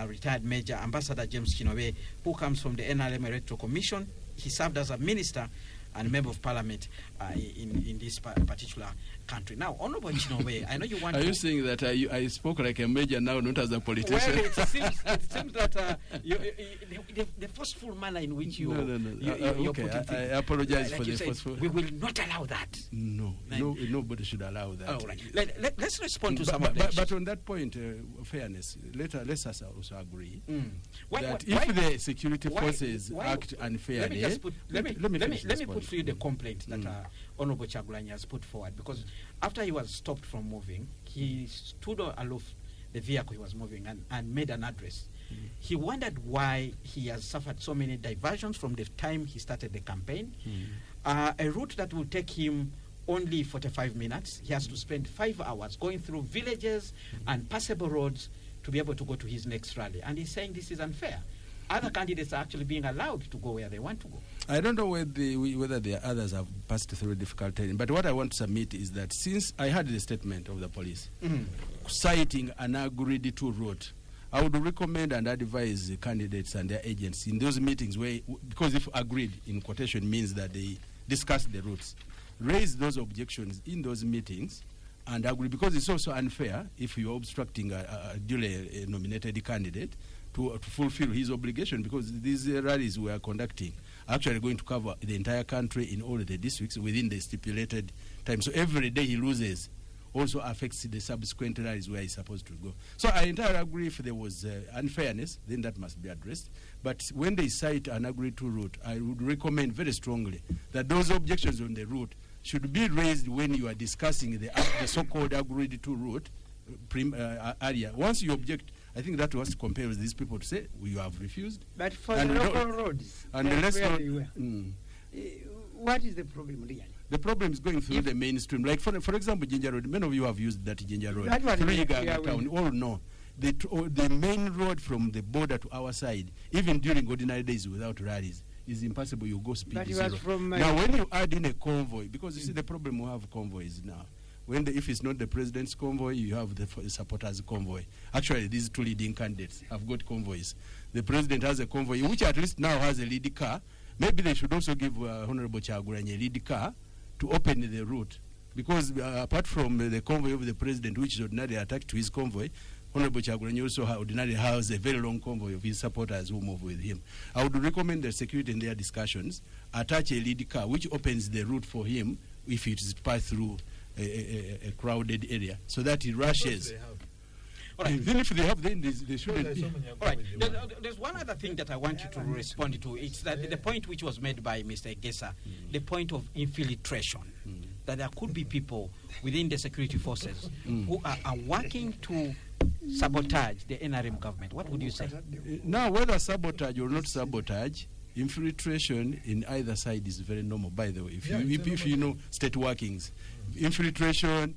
retired Major Ambassador James Chinobe, who comes from the NRM Electoral Commission. He served as a minister and member of parliament in this particular country. Now, Honorable Chinobe, I know you want Are you saying that I spoke like a major now, not as a politician? Well, it seems that the forceful manner in which you... No. Okay, I apologize like for the forceful... We will not allow that. No, nobody should allow that. All right. Let's respond to some of the issues. But on that point, fairness, let us also agree that why, if the security forces act unfairly... Let me put for you the complaint that Honorable Chagulanyi has put forward, because after he was stopped from moving, he stood aloof the vehicle he was moving and made an address. He wondered why he has suffered so many diversions from the time he started the campaign. A route that will take him only 45 minutes. He has to spend 5 hours going through villages and passable roads to be able to go to his next rally. And he's saying this is unfair. Other candidates are actually being allowed to go where they want to go. I don't know whether there are others have passed through a difficult time, but what I want to submit is that since I heard the statement of the police citing an agreed to route, I would recommend and advise the candidates and their agents in those meetings where, because if agreed in quotation means that they discuss the routes, raise those objections in those meetings and agree, because it's also unfair if you're obstructing a duly nominated candidate to fulfill his obligation, because these rallies we are conducting are actually going to cover the entire country in all the districts within the stipulated time. So every day he loses also affects the subsequent rallies where he's supposed to go. So I entirely agree if there was unfairness, then that must be addressed. But when they cite an agreed to route, I would recommend very strongly that those objections on the route should be raised when you are discussing the so-called agreed to route area. Once you object, I think that was to compare with these people to say, you have refused. But for the local roads, and the less what is the problem really? The problem is going through the mainstream. Like, for example, Ginger Road. Many of you have used that Ginger Road. Through Uganda town. All know. The main road from the border to our side, even during ordinary days without rallies, is impossible. You go speed zero. Now, when you add in a convoy, because you see the problem we have convoys now. If it's not the president's convoy, you have the supporters' convoy. Actually, these two leading candidates have got convoys. The president has a convoy, which at least now has a lead car. Maybe they should also give Honorable Kyagulanyi a lead car to open the route. Because apart from the convoy of the president, which is ordinarily attached to his convoy, Honorable Kyagulanyi also ordinarily has a very long convoy of his supporters who move with him. I would recommend the security in their discussions attach a lead car which opens the route for him if it is passed through a crowded area, so that he rushes. All right. Even if they have, then they shouldn't be. All right. There's one other thing that I want you to respond to. It's that the point which was made by Mr. Egesa, the point of infiltration, that there could be people within the security forces who are working to sabotage the NRM government. What would you say? Now, whether sabotage or not sabotage, infiltration in either side is very normal, by the way. If you know state workings, infiltration,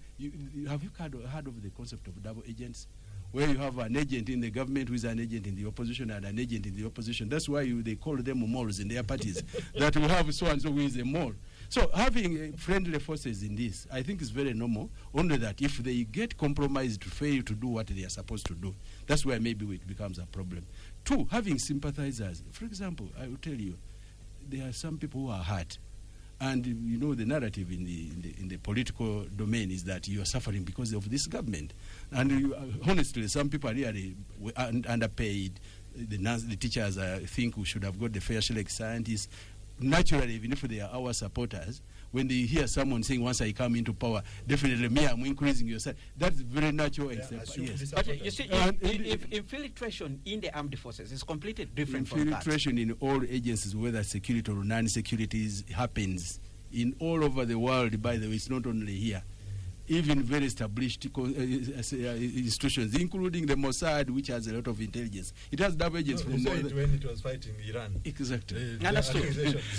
have you heard of the concept of double agents? Where you have an agent in the government who is an agent in the opposition and an agent in the opposition. That's why they call them moles in their parties. That we have so-and-so who is a mole. So having friendly forces in this, I think is very normal, only that if they get compromised to fail to do what they are supposed to do, that's where maybe it becomes a problem. Two, having sympathizers. For example, I will tell you, there are some people who are hurt. And you know the narrative in the political domain is that you are suffering because of this government. And honestly, some people are really underpaid. The teachers think we should have got the fair share like scientists. Naturally, even if they are our supporters, when they hear someone saying, once I come into power, definitely me, I'm increasing your side. That's very natural. Yes. But you see, infiltration in the armed forces is completely different from that. Infiltration in all agencies, whether security or non-security, happens in all over the world, by the way. It's not only here. Even very established institutions, including the Mossad, which has a lot of intelligence. It has double agents. When it was fighting Iran. Exactly.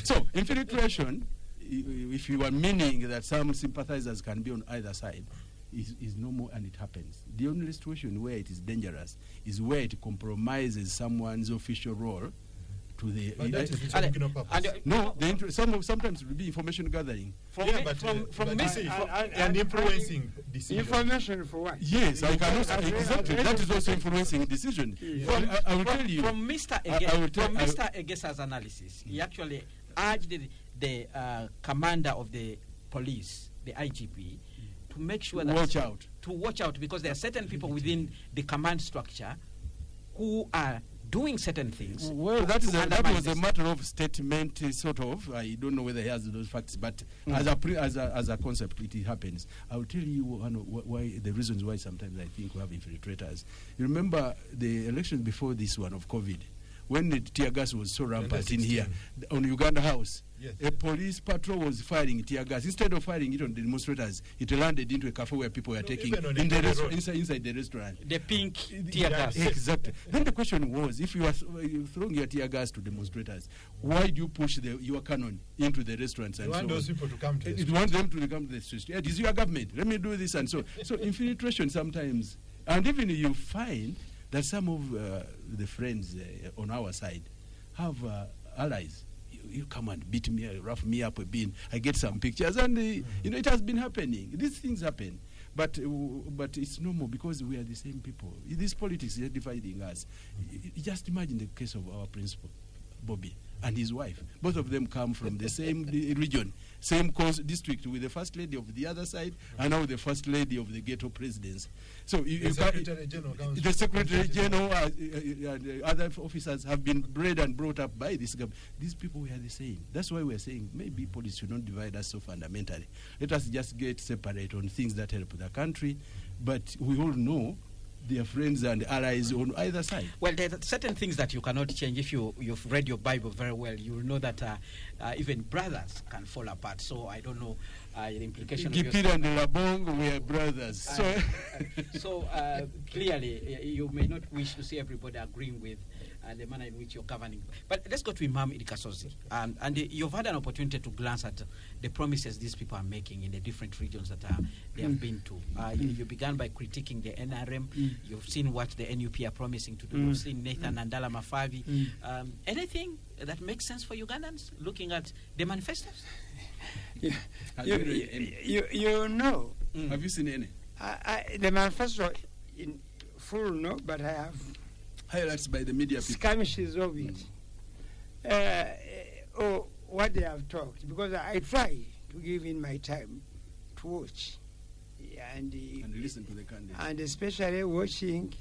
So, infiltration, if you are meaning that some sympathizers can be on either side, is normal and it happens. The only situation where it is dangerous is where it compromises someone's official role to the... sometimes it will be information gathering. And influencing decisions. Information for what? Yes, I can also, exactly. That is also influencing decision. I will tell you. From Mr. Egesa's analysis, he actually urged the commander of the police, the IGP, to make sure that watch out because there are certain people within the command structure who are doing certain things. Well, that was a matter of statement, sort of. I don't know whether he has those facts, but as a concept, it happens. I will tell you why the reasons why sometimes I think we have infiltrators. You remember the elections before this one of COVID, when the tear gas was so rampant in here on Uganda House. Yes. A police patrol was firing tear gas. Instead of firing it on the demonstrators, it landed into a cafe where people were taking inside the restaurant. The pink tear gas. Exactly. Then the question was, if you are throwing your tear gas to demonstrators, why do you push your cannon into the restaurants? You want those people to come to the street. You want them to come to the street. Yeah, it is your government. Let me do this and so. So infiltration sometimes, and even you find that some of the friends on our side have allies. You come and beat me, rough me up a bit. I get some pictures, and it has been happening. These things happen, but it's normal because we are the same people. This politics is dividing us. Just imagine the case of our principal, Bobby. and his wife. Both of them come from the same region, same district, with the first lady of the other side, and now the first lady of the ghetto presidency. So the Secretary General and other officers have been bred and brought up by this government. These people were the same. That's why we're saying maybe police should not divide us so fundamentally. Let us just get separate on things that help the country, but we all know their friends and allies on either side. Well, there are certain things that you cannot change. If you've read your Bible very well, you will know that even brothers can fall apart. So I don't know the implication of Gipir and Labong were brothers. So clearly, you may not wish to see everybody agreeing with the manner in which you're governing. But let's go to Imam Idikasozi. And you've had an opportunity to glance at the promises these people are making in the different regions that they have been to. You began by critiquing the NRM. You've seen what the NUP are promising to do. You've seen Nathan Nandala Mafavi. Anything that makes sense for Ugandans looking at the manifestos? You know. Have you seen any? The manifesto in full, no, but I have highlights by the media people. Skirmishes of it. Or what they have talked, because I try to give in my time to watch and listen to the candidates, and especially watching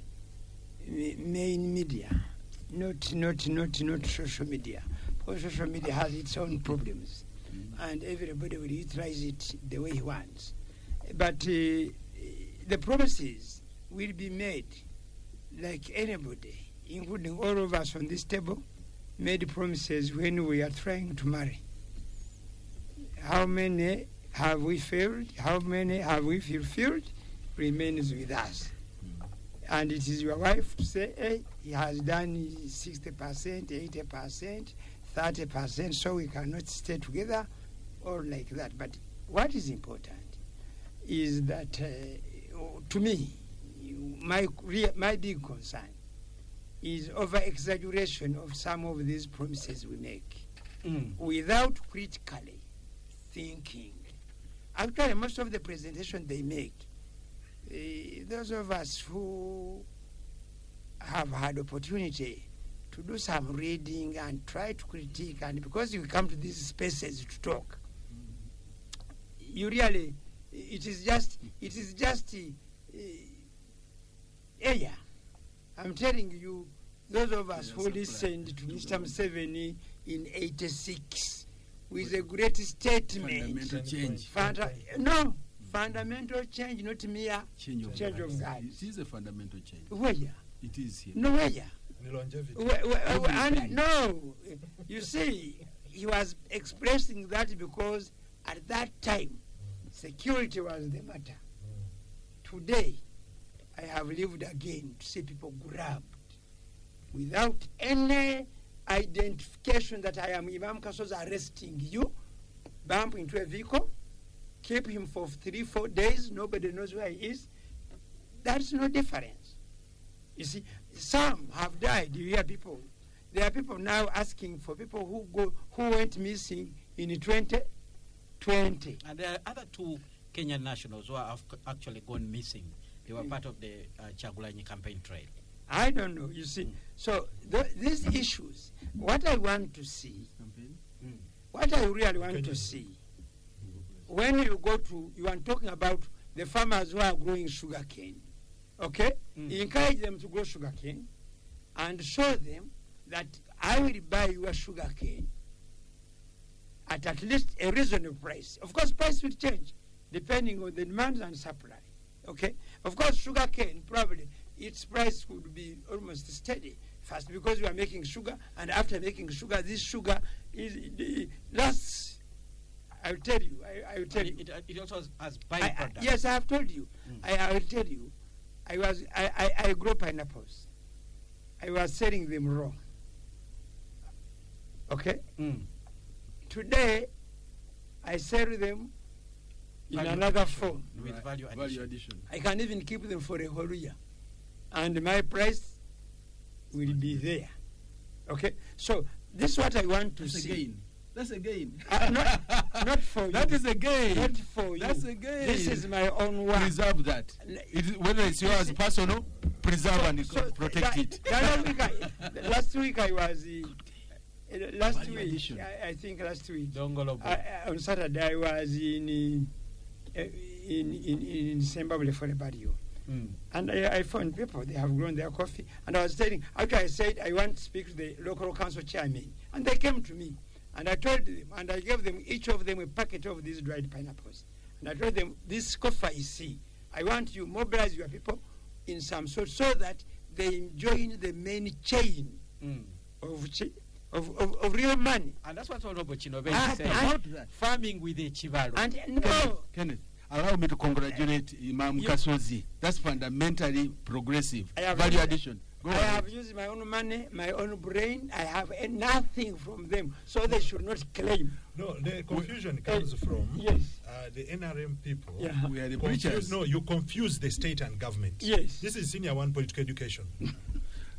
main media, not social media, because social media has its own problems, and everybody will utilize it the way he wants. But the promises will be made like anybody, including all of us on this table, made promises when we are trying to marry. How many have we failed? How many have we fulfilled? Remains with us. And it is your wife to say, hey, he has done 60%, 80%, 30%, so we cannot stay together, or like that. But what is important is that, to me, my big concern is over-exaggeration of some of these promises we make without critically thinking. Actually, most of the presentation they make, those of us who have had opportunity to do some reading and try to critique, and because you come to these spaces to talk, you really, it is just air. I'm telling you, those of us who listened to Mr. Museveni in 86 with a great statement. Fundamental change. Fundamental change, not mere change of God. It is a fundamental change. Where? It is here. No, where? Longevity. No. You see, he was expressing that because at that time, security was the matter. Today, I have lived again to see people grabbed without any identification that I am Imam Kaso's arresting you, bump into a vehicle, keep him for 3-4 days, nobody knows where he is. That's no difference. You see, some have died. You hear people. There are people now asking for people who went missing in 2020. And there are other two Kenyan nationals who have actually gone missing. They were part of the Chagulanyi campaign trail. I don't know, you see. So these issues, what I want to see, what I really want to see, when you are talking about the farmers who are growing sugarcane, okay? Encourage them to grow sugarcane and show them that I will buy your sugarcane at least a reasonable price. Of course, price will change depending on the demand and supply. Okay, of course, sugar cane probably its price could be almost steady first because you are making sugar, and after making sugar, this sugar lasts. I will tell you. I will tell you. It also has byproducts. Yes, I have told you. I will tell you. I grow pineapples. I was selling them raw. Okay. Today, I sell them in another form. With value addition. I can even keep them for a whole year. And my price will be there. Okay? So, this is what I want to see. That's a gain. Not for you. That is a gain. Not for you. That's a gain. This is my own work. Preserve that. Whether it's yours personal, preserve and protect it. Last week I was Last Value week, addition. I think last week, Dongolobo. on Saturday I was in Zimbabwe for a burial. And I found people, they have grown their coffee. And I was telling, after I said I want to speak to the local council chairman, and they came to me. And I told them, and I gave them, each of them, a packet of these dried pineapples. And I told them, this coffee is sea. I want you mobilize your people in some sort so that they join the main chain of real money. And that's what Honorable Chinobe Ah, is saying. and- Farming with a chivalo. And no, Kenneth, allow me to congratulate Imam You- Kasozi. That's fundamentally progressive. I have- Value addition. Go I ahead. have used my own money, my own brain. I have nothing from them, so they should not claim. No, the confusion comes from Yes. the NRM people. Yeah. We are the Confuse, preachers. no, you confuse the state and government. Yes. This is senior one political education.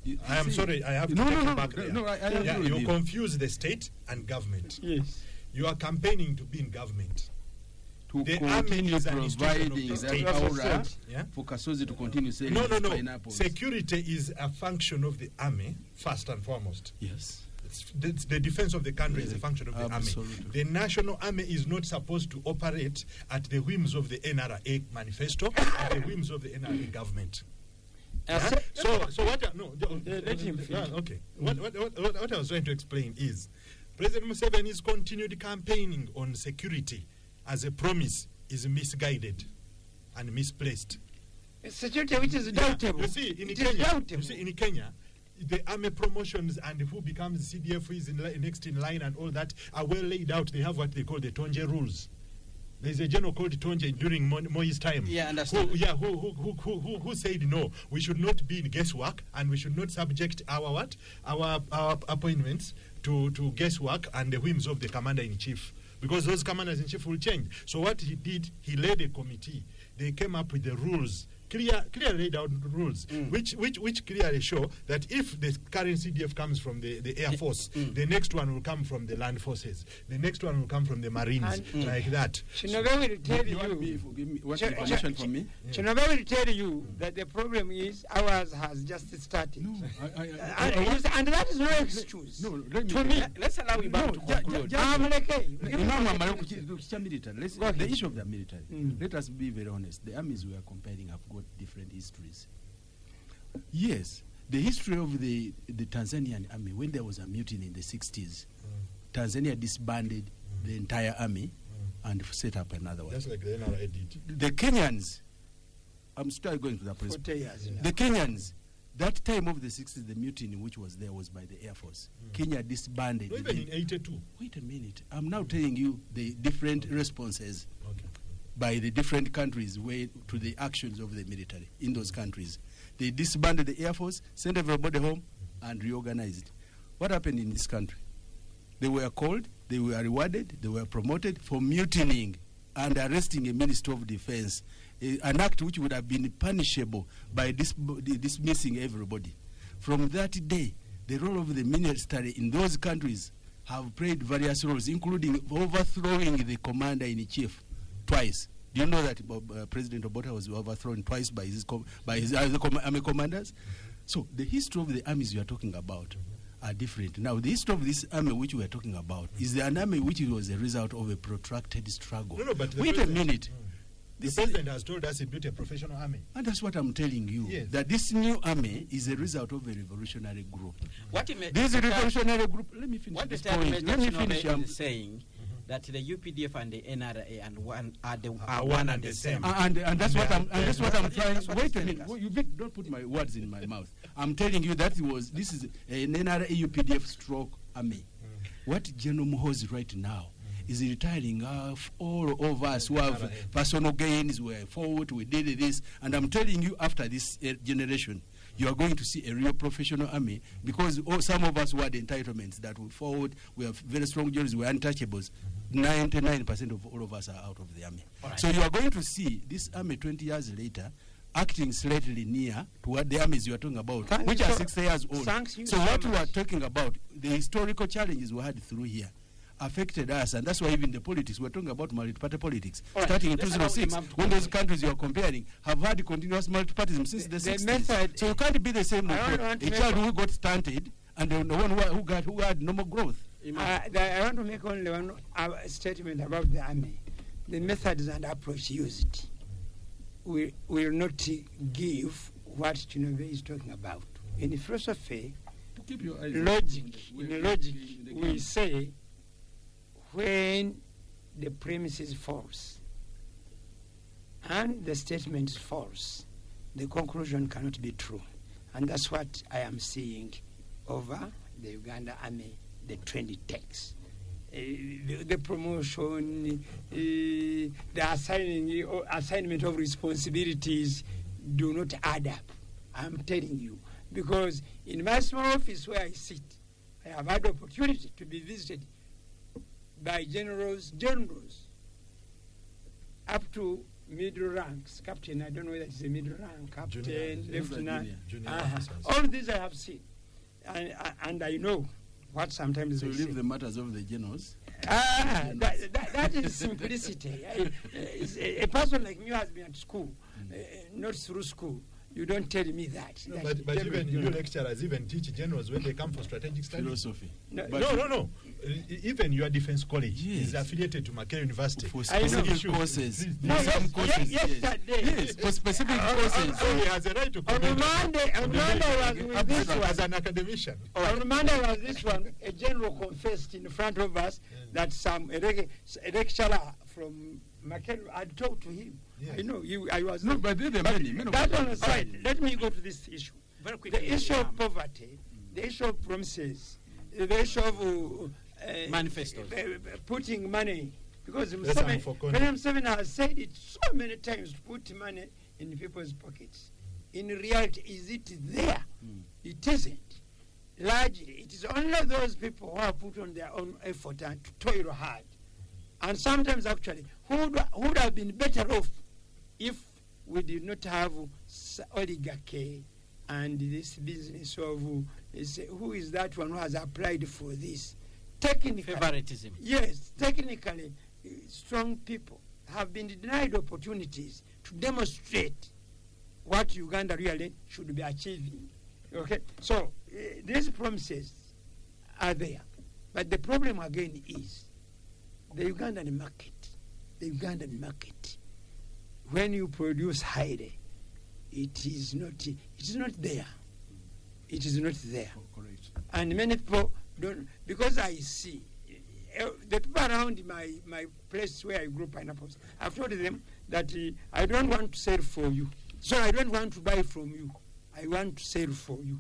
You I am see- sorry, I have to No, take no, you no, back no, there. no, I agree Yeah, with you you. confuse the state and government. Yes. You are campaigning to be in government. To The army continue is an institution of providing the that state. aura Yeah? for Kasozi to continue selling No, no, his no. pineapples. Security is a function of the army, first and foremost. Yes. It's the defense of the country is a Yeah, function of the army. absolutely. The national army is not supposed to operate at the whims of the NRA manifesto, at the whims of the NRA government. Yeah? So what? Let him finish. Okay. What I was trying to explain is, President Museveni's continued campaigning on security as a promise is misguided and misplaced. Security which is doubtable. You see, in It is Kenya, doubtable. the army promotions and who becomes CDF, who is next in line and all that are well laid out. They have what they call the Tonje rules. There's a general called Tonje during Moi's time. Yeah, understand. Who said no, we should not be in guesswork and we should not subject our appointments to guesswork and the whims of the commander-in-chief, because those commanders-in-chief will change. So what he did, he led a committee. They came up with the rules, clear laid out rules, which clearly show that if the current CDF comes from the Air Force, the next one will come from the Land Forces, the next one will come from the Marines, like that. Shinobe will tell You want me you. to give me what Ch- information ch- from me? Shinobe will tell you that the problem is ours has just started. No, And that is no excuse. no, let me To me, Let's allow him to conclude. The issue of the military. Let us be very honest. The armies we are comparing have got different histories. Yes, the history of the Tanzanian army, when there was a mutiny in the 60s, Tanzania disbanded the entire army and set up another one. Just like the NRA did. The Kenyans, I'm still going to the principle. 40 years now. The Kenyans, that time of the 60s, the mutiny which was there was by the Air Force. Kenya disbanded. No, even in 82. Wait a minute. I'm now telling you the different responses Okay. by the different countries to the actions of the military in those countries. They disbanded the Air Force, sent everybody home, and reorganized. What happened in this country? They were called, they were rewarded, they were promoted for mutinying and arresting a Minister of Defense, an act which would have been punishable by dismissing everybody. From that day, the role of the military in those countries have played various roles, including overthrowing the commander-in-chief twice. Do you know that President Obote was overthrown twice by his other army commanders? So the history of the armies you are talking about are different. Now, the history of this army which we are talking about is an army which was a result of a protracted struggle. No, but the Wait a president- minute. The president has told us he built a professional army. And that's what I'm telling you, Yes. that this new army is a result of a revolutionary group. What he may- This revolutionary group, let me finish What the this third point. Major Let me finish. Chinobe is saying that the UPDF and the NRA and one are one one and and the the same. same. And that's what I'm trying. That's what Wait a he's minute. telling us. You don't put my words in my mouth. I'm telling you that this is an NRA UPDF stroke army. What General Muhoozi right now is retiring all of us who have personal gains, we fought, we did this, and I'm telling you, after this generation, you are going to see a real professional army, because some of us who had entitlements that we fought, we have very strong journeys, we are untouchables. 99% of all of us are out of the army. Right. So you are going to see this army 20 years later acting slightly near to what the armies you are talking about, Thank which you are so- 60 years old. thanks you So so what we much. are talking about, the historical challenges we had through here, affected us, and that's why even the politics, we're talking about multi-party politics. All right, Starting in let's allow 2006, Imam to when those conclude. countries you are comparing have had continuous multi-partyism since the 60s. method- So you can't be the same I with don't want a to child make- who got stunted and the one who had normal growth. I want to make only one statement about the army. The methods and approach used will not give what Chinobe is talking about. In philosophy, logic, we say when the premise is false and the statement is false, the conclusion cannot be true. And that's what I am seeing over the Uganda army, the trend it takes. The promotion, the assignment of responsibilities do not add up. I'm telling you. Because in my small office where I sit, I have had the opportunity to be visited by generals up to middle ranks, captain, I don't know whether it's a middle rank, captain, lieutenant. All these I have seen. And I know what sometimes so they you leave say. the matters of the generals? That is simplicity. A person like me who has been at school, not through school. You don't tell me that. No, but even you lecturers even teach generals when they come for strategic studies. Philosophy. No. Even your defense college is affiliated to Makerere University. For specific courses. Some courses, yes, for specific courses. So he has a right to comment. On Monday was with this one. As an academician. On Monday was this one. A general confessed in front of us that a lecturer from Makerere had talked to him. Yes. I know I was no, but there are many. That on the side. Let me go to this issue. Very quickly. The issue of poverty, the issue of promises, the issue of manifestos, putting money, because President Museveni has said it so many times to put money in people's pockets. In reality, is it there? It isn't. Largely, it is only those people who have put on their own effort and to toil hard. And sometimes, actually, who would have been better off if we did not have oligarchy and this business of who is that one who has applied for this? Technically, favoritism. Yes, technically, strong people have been denied opportunities to demonstrate what Uganda really should be achieving. Okay, so these promises are there, but the problem again is the Ugandan market. The Ugandan market, when you produce highly, it is not there. It is not there. Oh, correct. And many people don't, because I see the people around my place where I grow pineapples, I've told them that I don't want to sell for you. So I don't want to buy from you. I want to sell for you.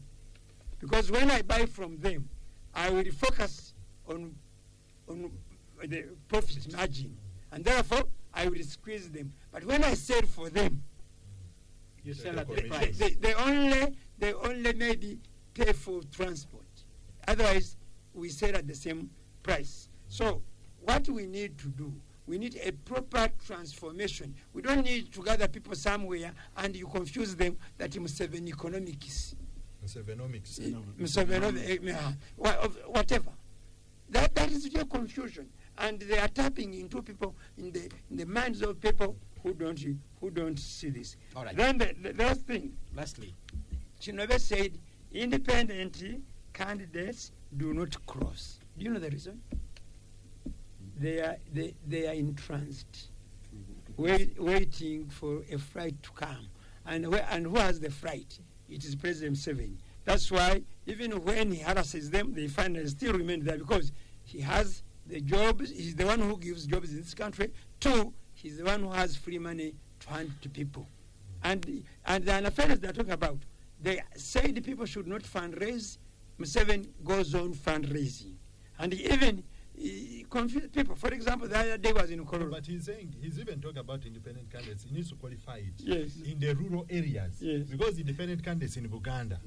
Because when I buy from them, I will focus on the profit margin. And therefore, I will squeeze them. But when I sell for them, you sell at the price. They only maybe pay for transport. Otherwise, we sell at the same price. So what we need to do, we need a proper transformation. We don't need to gather people somewhere and you confuse them that Museveni economics. Whatever. That is your confusion. And they are tapping into people in the minds of people who don't see this. All right. Then the last thing. Lastly, Chinobe said independent candidates do not cross. Do you know the reason? They are in transit, waiting for a flight to come. And who has the flight? It is President Museveni. That's why even when he harasses them, they finally still remain there because he has the jobs. He's the one who gives jobs in this country. Two, he's the one who has free money to hand to people. And the unfairness they're talking about, they say the people should not fundraise. Museveni goes on fundraising. And he even confused people. For example, the other day was in Colorado. But he's even talking about independent candidates. He needs to qualify it. Yes. In the rural areas. Yes. Because independent candidates in Buganda,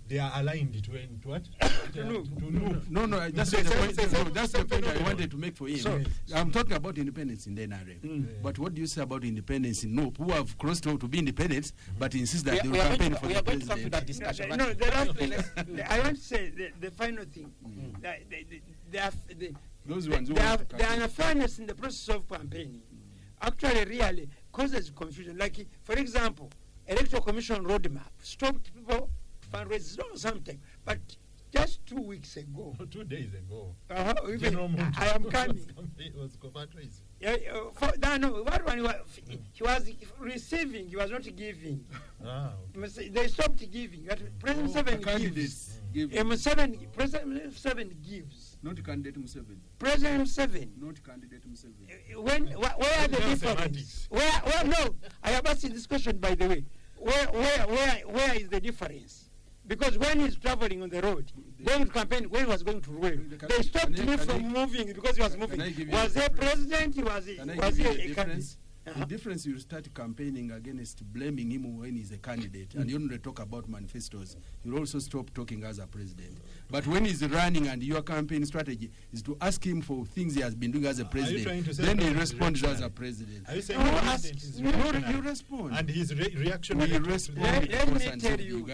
they are aligned to what? No, that's the point I wanted to make for him. So, I'm talking about independence in the NRM. But what do you say about independence in NOP, who have crossed over to be indepent, but insist that they will campaign for the president? We are going to come to that discussion. No, the last thing, I want to say the final thing. Those ones who the unfairness in the process of campaigning actually really causes confusion. Like, for example, Electoral Commission roadmap stopped people to fundraise something, but just 2 weeks ago. 2 days ago. Even I am coming. Was Kofatris. What one he was receiving, he was not giving. Okay. They stopped giving. President Museveni gives. President Museveni gives. Not candidate Museveni. President Museveni. Not candidate Museveni. Where are the difference? Where? No, I have asked this question, by the way. Where is the difference? Because when he's traveling on the road, going to campaign, when he was going to Ruel, they stopped him from moving because he was moving. Was he a president? Was he a candidate? The difference, you start campaigning against blaming him when he's a candidate, and you only talk about manifestos. You'll also stop talking as a president. But when he's running and your campaign strategy is to ask him for things he has been doing as a president, then he responds as a president. Are you saying you respond. And his reaction will respond. Let me tell you,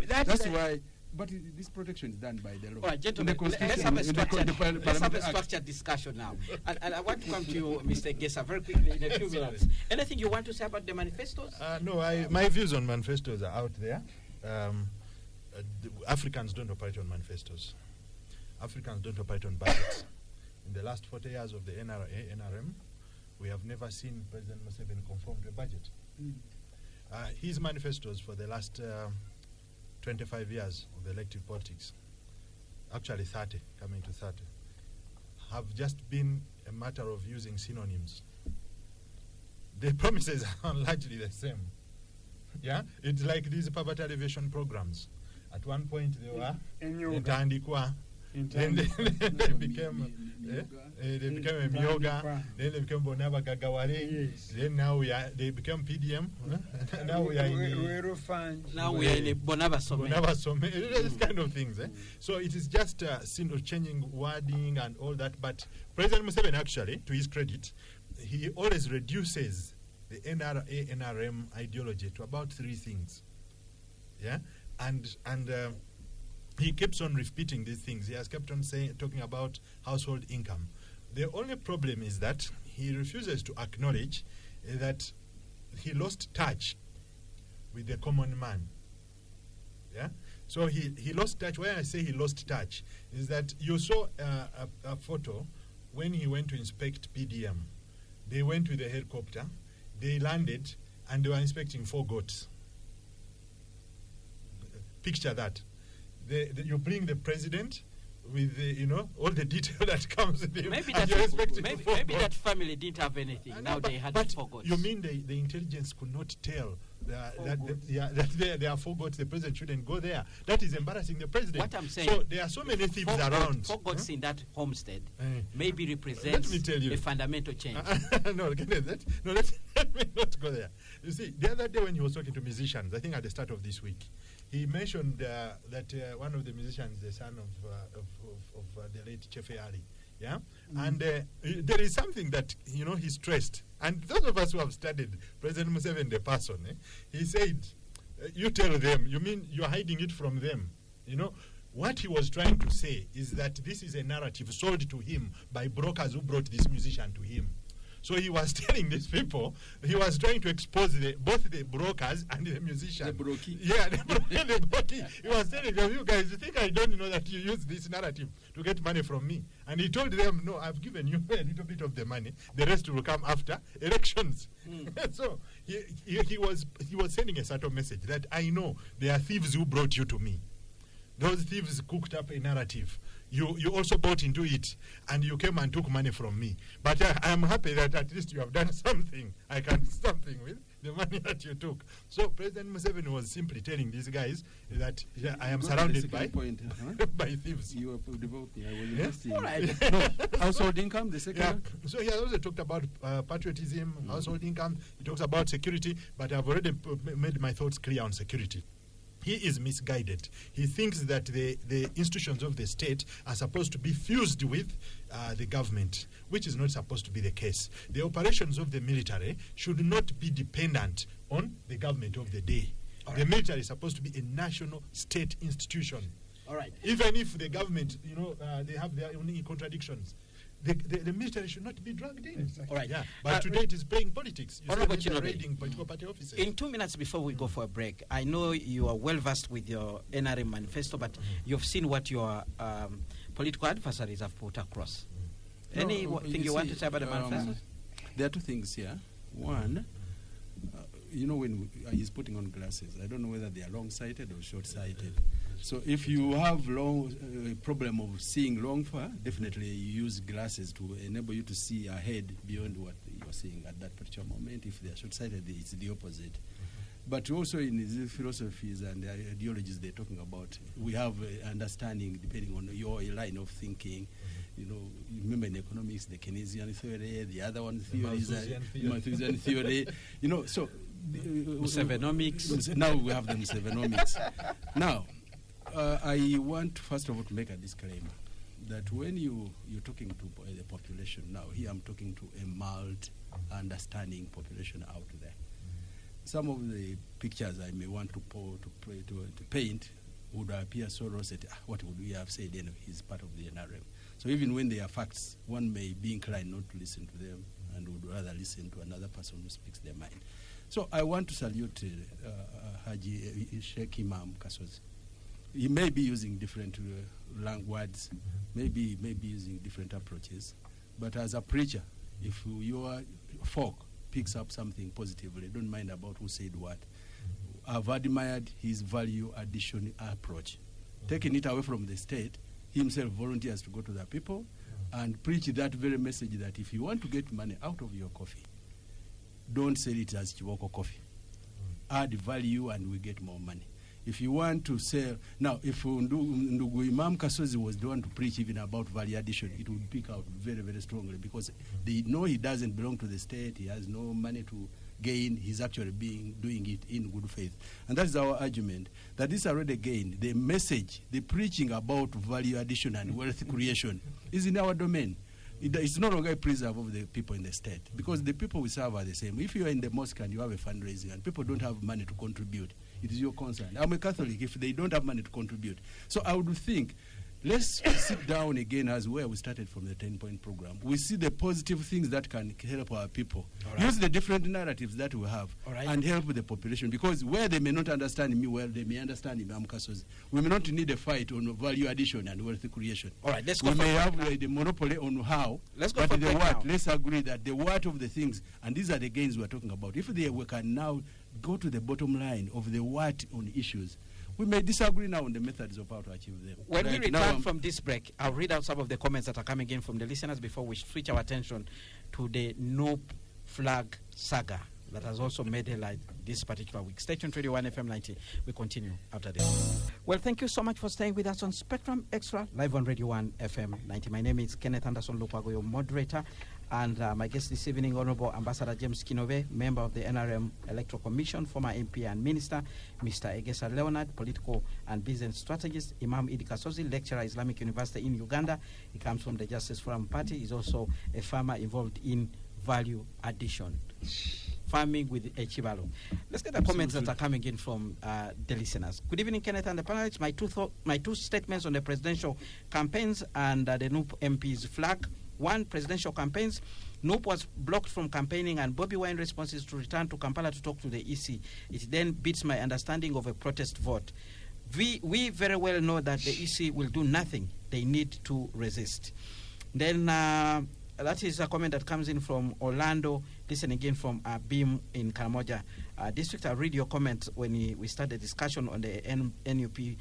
that's why. But this protection is done by the law. All right, gentlemen, let's have a structured discussion now. And I want to come to you, Mr. Gesa, very quickly in a few minutes. Anything you want to say about the manifestos? No, my views on manifestos are out there. Africans don't operate on manifestos. Africans don't operate on budgets. In the last 40 years of the NRM, we have never seen President Museveni conform to a budget. His manifestos for the last 25 years of elective politics, actually 30, coming to 30, have just been a matter of using synonyms. The promises are largely the same. Yeah, it's like these poverty alleviation programs. At one point they were Ntandikwa, then they became a Myoga, then they became Bonaba Gagawale, then now they became PDM. Now we are in a Bonaba Some. These kind of things. So it is just changing wording and all that. But President Museveni, actually, to his credit, he always reduces the NRM ideology to about 3 things. Yeah, and he keeps on repeating these things. He has kept on talking about household income. The only problem is that he refuses to acknowledge that he lost touch with the common man. Yeah. So he lost touch. When I say he lost touch, is that you saw a photo when he went to inspect PDM. They went with a helicopter, they landed, and they were inspecting 4 goats. Picture that. You bring the president with all the detail that comes with him. Maybe that family didn't have anything. Now they had 4 goats. You mean the intelligence could not tell that there are 4 goats? The president shouldn't go there. That is embarrassing the president. What I'm saying. So there are so many thieves around. 4 goats in that homestead maybe represents a fundamental change. Let me not go there. You see, the other day when he was talking to musicians, I think at the start of this week, he mentioned that one of the musicians, the son of the late Chefe Ali, yeah, and there is something that he stressed, and those of us who have studied President Museveni, the person, he said, "You tell them. You mean you're hiding it from them?" What he was trying to say is that this is a narrative sold to him by brokers who brought this musician to him. So he was telling these people, he was trying to expose both the brokers and the musicians. The brokey. Yeah, the brokey. He was telling them, you guys, you think I don't know that you use this narrative to get money from me? And he told them, no, I've given you a little bit of the money. The rest will come after elections. So he was sending a subtle message that I know there are thieves who brought you to me. Those thieves cooked up a narrative. You also bought into it, and you came and took money from me. But I am happy that at least you have done something. I can do something with the money that you took. So President Museveni was simply telling these guys that I am surrounded by thieves. You were devoting. I was All right. Household income, the second one? So he has also talked about patriotism, household income. He talks about security, but I've already made my thoughts clear on security. He is misguided. He thinks that the institutions of the state are supposed to be fused with the government, which is not supposed to be the case. The operations of the military should not be dependent on the government of the day. The military is supposed to be a national state institution. All right. Even if the government, they have their own contradictions. the military should not be dragged in. Exactly. All right. Yeah, but today it is playing politics. You Honorable see, they're Chinobe. raiding political party offices. In 2 minutes before we go for a break, I know you are well versed with your NRM manifesto, but you've seen what your political adversaries have put across. Anything you want to say about the manifesto? There are two things here. One, when he's putting on glasses, I don't know whether they are long-sighted or short-sighted. So if you have problem of seeing long far, definitely you use glasses to enable you to see ahead beyond what you are seeing at that particular moment. If they are short-sighted, it's the opposite. But also in the philosophies and the ideologies they're talking about, we have understanding depending on your line of thinking. You remember in economics, the Keynesian theory, the other one theory is Malthusian theory. So Musevenomics. Now we have the Musevenomics. Now, I want first of all to make a disclaimer that when you're talking to the population now, here I'm talking to a mild, understanding population out there. Some of the pictures I may want to paint would appear so rosy. What would we have said anyway? He's part of the NRM. So even when they are facts, one may be inclined not to listen to them and would rather listen to another person who speaks their mind. So I want to salute Haji Sheikh Imam Kasozi. He may be using different words, maybe using different approaches, but as a preacher, if your folk picks up something positively, don't mind about who said what. I've admired his value addition approach. Taking it away from the state, he himself volunteers to go to the people and preach that very message that if you want to get money out of your coffee, don't sell it as Chiwoko coffee. Add value and we get more money. If you want to sell, now if Ndugu Imam Kasozi was the one to preach even about value addition, it would pick out very, very strongly because they know he doesn't belong to the state, he has no money to gain, he's actually doing it in good faith. And that's our argument, that this already gained, the message, the preaching about value addition and wealth creation is in our domain. It's no longer a preserve of the people in the state because the people we serve are the same. If you are in the mosque and you have a fundraising and people don't have money to contribute, it is your concern. I'm a Catholic if they don't have money to contribute. So I would think, let's sit down again as where we started from the 10-point program. We see the positive things that can help our people. Right. Use the different narratives that we have and help the population because where they may not understand me well, they may understand Imam Kasozi. We may not need a fight on value addition and wealth creation. All right, let's go. We may have the monopoly on how, let's go but for the what. Now. Let's agree that the what of the things, and these are the gains we're talking about. If we can now go to the bottom line of the what on issues, we may disagree now on the methods of how to achieve them. When we return from this break, I'll read out some of the comments that are coming in from the listeners before we switch our attention to the no flag saga that has also made headline this particular week. Stay tuned, 21 FM 90. We continue after this. Well, thank you so much for staying with us on Spectrum Extra, live on Radio 1 FM 90. My name is Kenneth Anderson Lukwago, your moderator. And my guest this evening, Honorable Ambassador James Kinove, member of the NRM Electoral Commission, former MP and Minister, Mr. Egesa Leonard, political and business strategist, Imam Idi Kasozi, lecturer at Islamic University in Uganda. He comes from the Justice Forum Party. He's also a farmer involved in value addition, farming with Echibalo. Let's get the comments that are coming in from the listeners. Good evening, Kenneth and the panelists. My two statements on the presidential campaigns and the NUP MP's flag. One, presidential campaigns. NUP was blocked from campaigning and Bobby Wine responses to return to Kampala to talk to the EC. It then beats my understanding of a protest vote. We very well know that the EC will do nothing. They need to resist. Then that is a comment that comes in from Orlando. Listen again from Beam in Karamoja district. I'll read your comment when we start the discussion on the NUP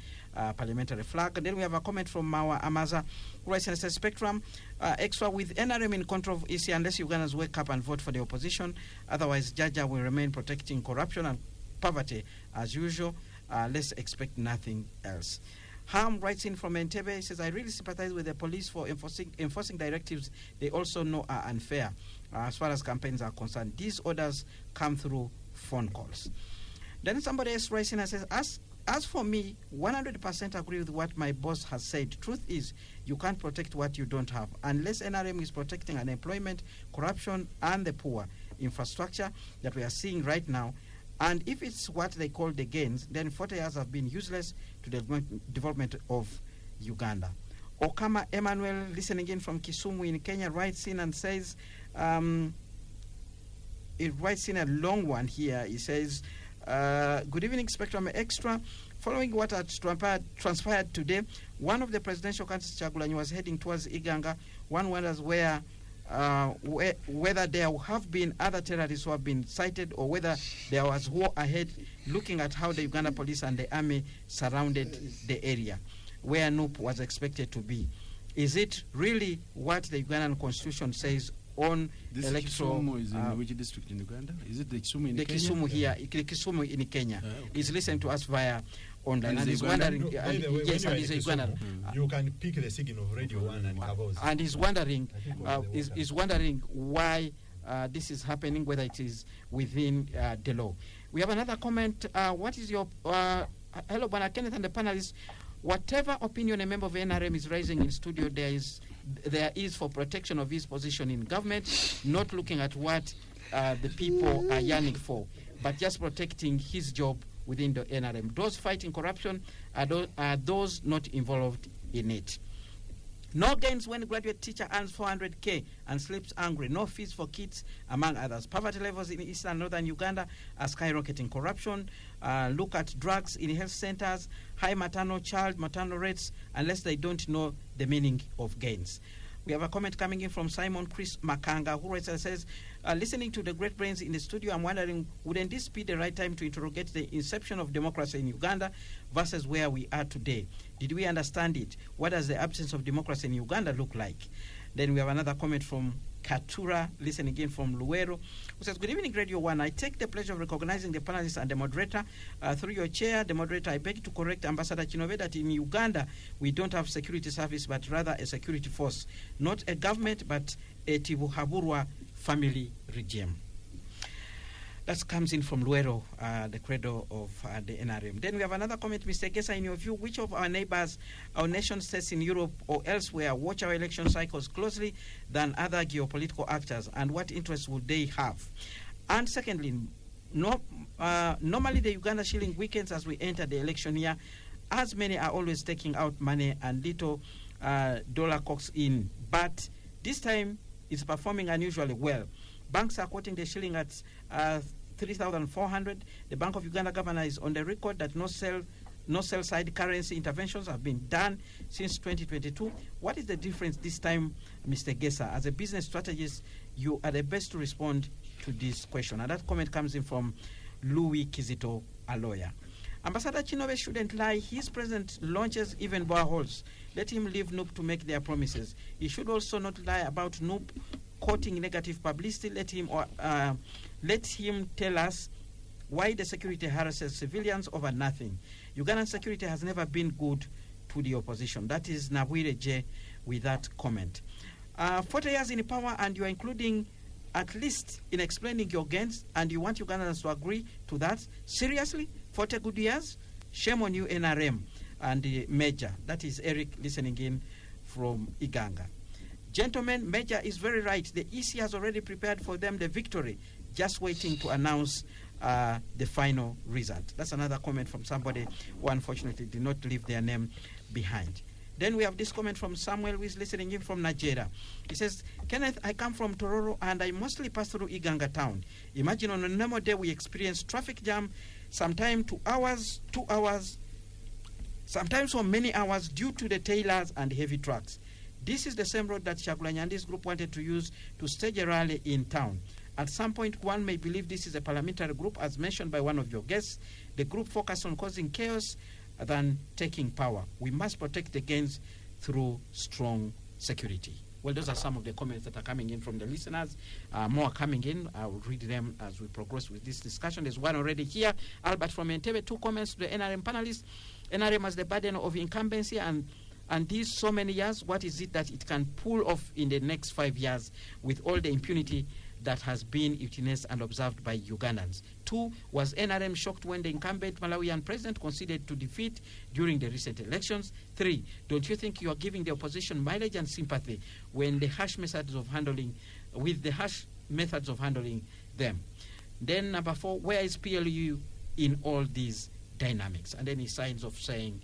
parliamentary flag. And then we have a comment from Mawa Amaza, who writes in Spectrum Extra, with NRM in control of EC, unless Ugandans wake up and vote for the opposition, otherwise Jaja will remain protecting corruption and poverty as usual. Let's expect nothing else. Ham writes in from Entebbe. He says, I really sympathize with the police for enforcing directives they also know are unfair as far as campaigns are concerned. These orders come through phone calls. Then somebody else writes in and says, as for me, 100% agree with what my boss has said. Truth is, you can't protect what you don't have. Unless NRM is protecting unemployment, corruption, and the poor infrastructure that we are seeing right now, and if it's what they call the gains, then 40 years have been useless to the development of Uganda. Okama Emmanuel, listening in from Kisumu in Kenya, writes in and says, it writes in a long one here. He says, good evening, Spectrum Extra. Following what had transpired today, one of the presidential candidates, Chagulanyi, was heading towards Iganga. One wonders whether there have been other terrorists who have been cited, or whether there was war ahead, looking at how the Uganda police and the army surrounded the area where Noop was expected to be. Is it really what the Ugandan constitution says on this electoral... Kisumu is in which district in Uganda? Is it the Kisumu in the Kenya? Kisumu here, the Kisumu in Kenya. Okay. He's listening to us via online, and he's No, wondering... by the way, yes, when and you are he's in Ugandan. Kisumu, you can pick the signal of Radio 1 and Kavo's. And he's wondering, is is wondering why this is happening, whether it is within the law. We have another comment. What is your... hello, Bwana Kenneth and the panelists. Whatever opinion a member of NRM is raising in studio, there is for protection of his position in government, not looking at what the people are yearning for, but just protecting his job within the NRM. Those fighting corruption are those not involved in it. No gains when graduate teacher earns 400K and sleeps hungry. No fees for kids, among others. Poverty levels in eastern and northern Uganda are skyrocketing. Corruption, look at drugs in health centers, high maternal rates, unless they don't know the meaning of gains. We have a comment coming in from Simon Chris Makanga, who writes and says, listening to the great brains in the studio, I'm wondering, wouldn't this be the right time to interrogate the inception of democracy in Uganda versus where we are today? Did we understand it? What does the absence of democracy in Uganda look like? Then we have another comment from Katura, listening again from Luero, who says, good evening, Radio 1. I take the pleasure of recognizing the panelists and the moderator. Through your chair, the moderator, I beg to correct Ambassador Chinove that in Uganda, we don't have security service, but rather a security force. Not a government, but a Tibuhaburwa family regime. That comes in from Luero, the credo of the NRM. Then we have another comment, Mr. Gesa, in your view, which of our neighbors, our nation states in Europe or elsewhere, watch our election cycles closely than other geopolitical actors, and what interests would they have? And secondly, normally the Uganda shilling weakens as we enter the election year, as many are always taking out money and little dollar cocks in. But this time, it's performing unusually well. Banks are quoting the shilling at 3,400. The Bank of Uganda governor is on the record that no sell-side currency interventions have been done since 2022. What is the difference this time, Mr. Gesa? As a business strategist, you are the best to respond to this question. And that comment comes in from Louis Kizito, a lawyer. Ambassador Chinove shouldn't lie. His president launches even boreholes. Let him leave Noop to make their promises. He should also not lie about Noop quoting negative publicity. Let him tell us why the security harasses civilians over nothing. Ugandan security has never been good to the opposition. That is Nabwire J with that comment. 40 years in power, and you are including at least in explaining your gains, and you want Ugandans to agree to that? Seriously? 40 good years? Shame on you, NRM and the Major. That is Eric listening in from Iganga. Gentlemen, Major is very right. The EC has already prepared for them the victory, just waiting to announce the final result. That's another comment from somebody who unfortunately did not leave their name behind. Then we have this comment from Samuel, who is listening in from Nigeria. He says, Kenneth, I come from Tororo and I mostly pass through Iganga town. Imagine on a normal day we experience traffic jam, sometimes 2 hours, sometimes for many hours due to the tailors and heavy trucks. This is the same road that Chagulanyi and his group wanted to use to stage a rally in town. At some point, one may believe this is a parliamentary group, as mentioned by one of your guests. The group focused on causing chaos than taking power. We must protect the gains through strong security. Well, those are some of the comments that are coming in from the listeners. More are coming in. I will read them as we progress with this discussion. There's one already here. Albert from Entebbe, 2 comments to the NRM panelists. NRM has the burden of incumbency and these so many years, what is it that it can pull off in the next 5 years with all the impunity that has been witnessed and observed by Ugandans? 2, was NRM shocked when the incumbent Malawian president conceded to defeat during the recent elections? 3, don't you think you are giving the opposition mileage and sympathy when the harsh methods of handling them? Then number 4, where is PLU in all these dynamics? And any signs of saying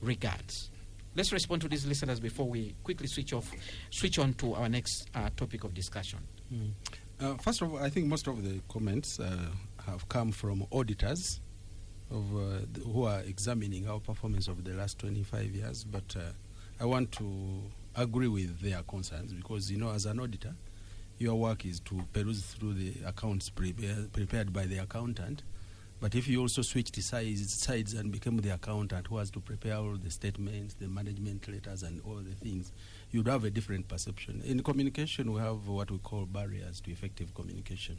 regards? Let's respond to these listeners before we quickly switch on to our next topic of discussion. First of all, I think most of the comments have come from auditors who are examining our performance over the last 25 years. But I want to agree with their concerns because, as an auditor, your work is to peruse through the accounts prepared by the accountant. But if you also switched sides and became the accountant who has to prepare all the statements, the management letters, and all the things, you'd have a different perception. In communication, we have what we call barriers to effective communication.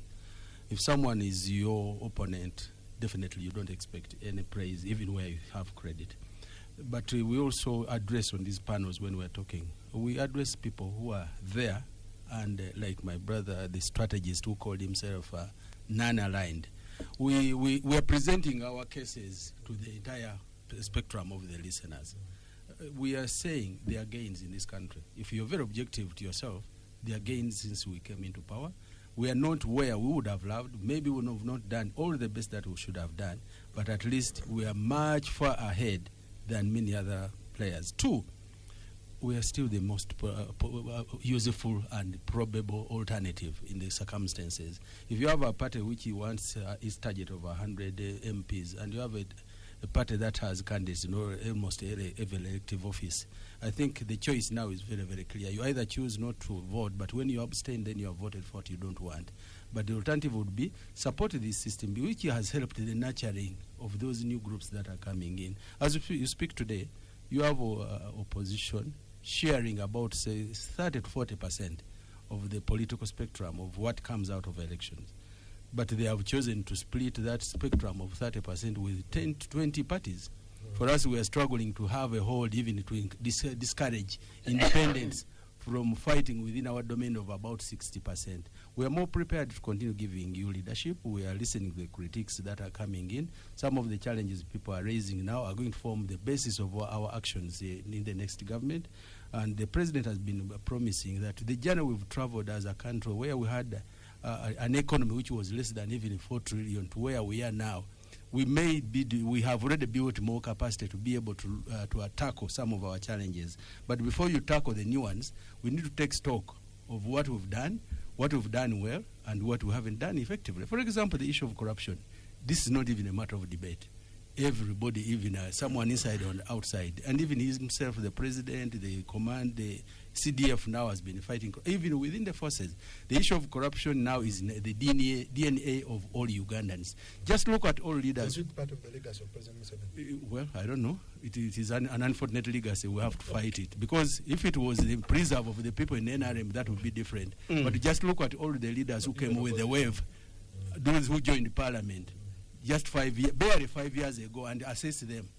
If someone is your opponent, definitely you don't expect any praise, even where you have credit. But we also address on these panels when we're talking, we address people who are there and, like my brother, the strategist who called himself non-aligned. We are presenting our cases to the entire spectrum of the listeners. We are saying there are gains in this country. If you're very objective to yourself, there are gains since we came into power. We are not where we would have loved. Maybe we have not done all the best that we should have done, but at least we are much far ahead than many other players. Two, we are still the most useful and probable alternative in the circumstances. If you have a party which wants its target of 100 MPs, and you have a party that has candidates in almost every elective office, I think the choice now is very, very clear. You either choose not to vote, but when you abstain, then you have voted for what you don't want. But the alternative would be support this system, which has helped the nurturing of those new groups that are coming in. As you speak today, you have opposition sharing about, say, 30 to 40% of the political spectrum of what comes out of elections. But they have chosen to split that spectrum of 30% with 10 to 20 parties. For us, we are struggling to have a hold, even to discourage independence from fighting within our domain of about 60%. We are more prepared to continue giving you leadership. We are listening to the critiques that are coming in. Some of the challenges people are raising now are going to form the basis of our actions in the next government. And the president has been promising that the journey we've traveled as a country, where we had an economy which was less than even 4 trillion to where we are now, we have already built more capacity to be able to tackle some of our challenges. But before you tackle the new ones, we need to take stock of what we've done well, and what we haven't done effectively. For example, the issue of corruption. This is not even a matter of debate. Everybody, even someone inside or outside, and even himself, the president, the command, the CDF now has been fighting, even within the forces. The issue of corruption now is in the DNA of all Ugandans. Just look at all leaders. Is it part of the legacy of President Museveni? Well, I don't know. It is an unfortunate legacy. We have to fight it. Because if it was the preserve of the people in NRM, that would be different. But just look at all the leaders who came with the wave, those who joined parliament. Just barely 5 years ago, and assess them.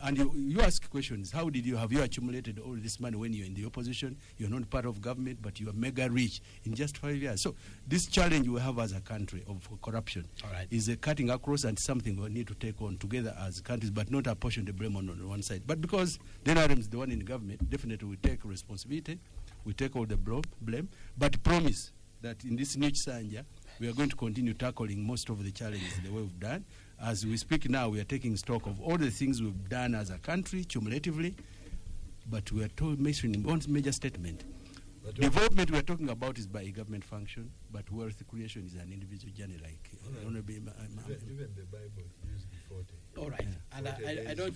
And you ask questions. Have you accumulated all this money when you're in the opposition? You're not part of government, but you are mega rich in just 5 years. So this challenge we have as a country of corruption is cutting across, and something we need to take on together as countries, but not apportion the blame on one side. But because the NRM is the one in government, definitely we take responsibility, we take all the blame, but promise that in this new Sanja, we are going to continue tackling most of the challenges the way we've done. As we speak now, we are taking stock of all the things we've done as a country, cumulatively, but we are mentioning one major statement. Development we are talking about is by a government function, but wealth creation is an individual journey, like even the Bible used 40. All right, and I don't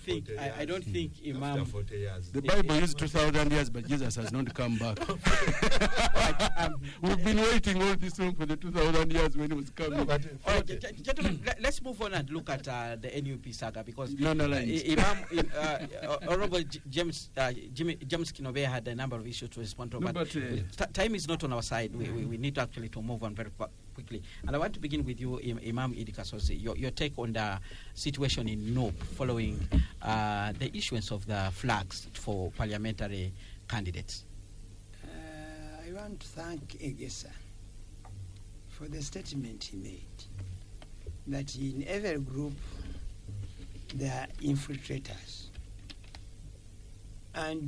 think Imam. After 40 years. The Bible used 2,000 years, but Jesus has not come back. We've been waiting all this long for the 2,000 years when he was coming. All right, gentlemen, let's move on and look at the NUP saga, because Honorable James Kinobe had a number of issues to respond to, but time is not on our side. We need to actually to move on very quickly. And I want to begin with you, Imam Idi Kasozi, your take on the situation in NOP following the issuance of the flags for parliamentary candidates. I want to thank Egesa for the statement he made, that in every group there are infiltrators. And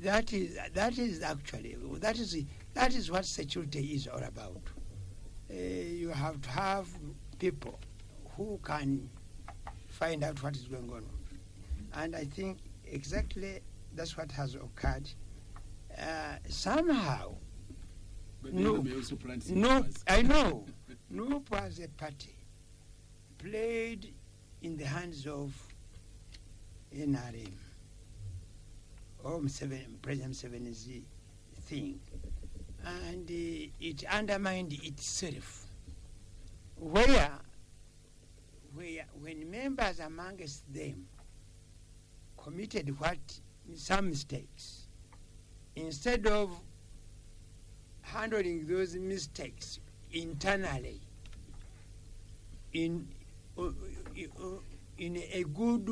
that is what security is all about. You have to have people who can find out what is going on. And I think exactly That's what has occurred. Somehow, I know, NUP as a party played in the hands of NRM, or President Museveni's thing, and it undermined itself. When members amongst them committed some mistakes, instead of handling those mistakes internally in a good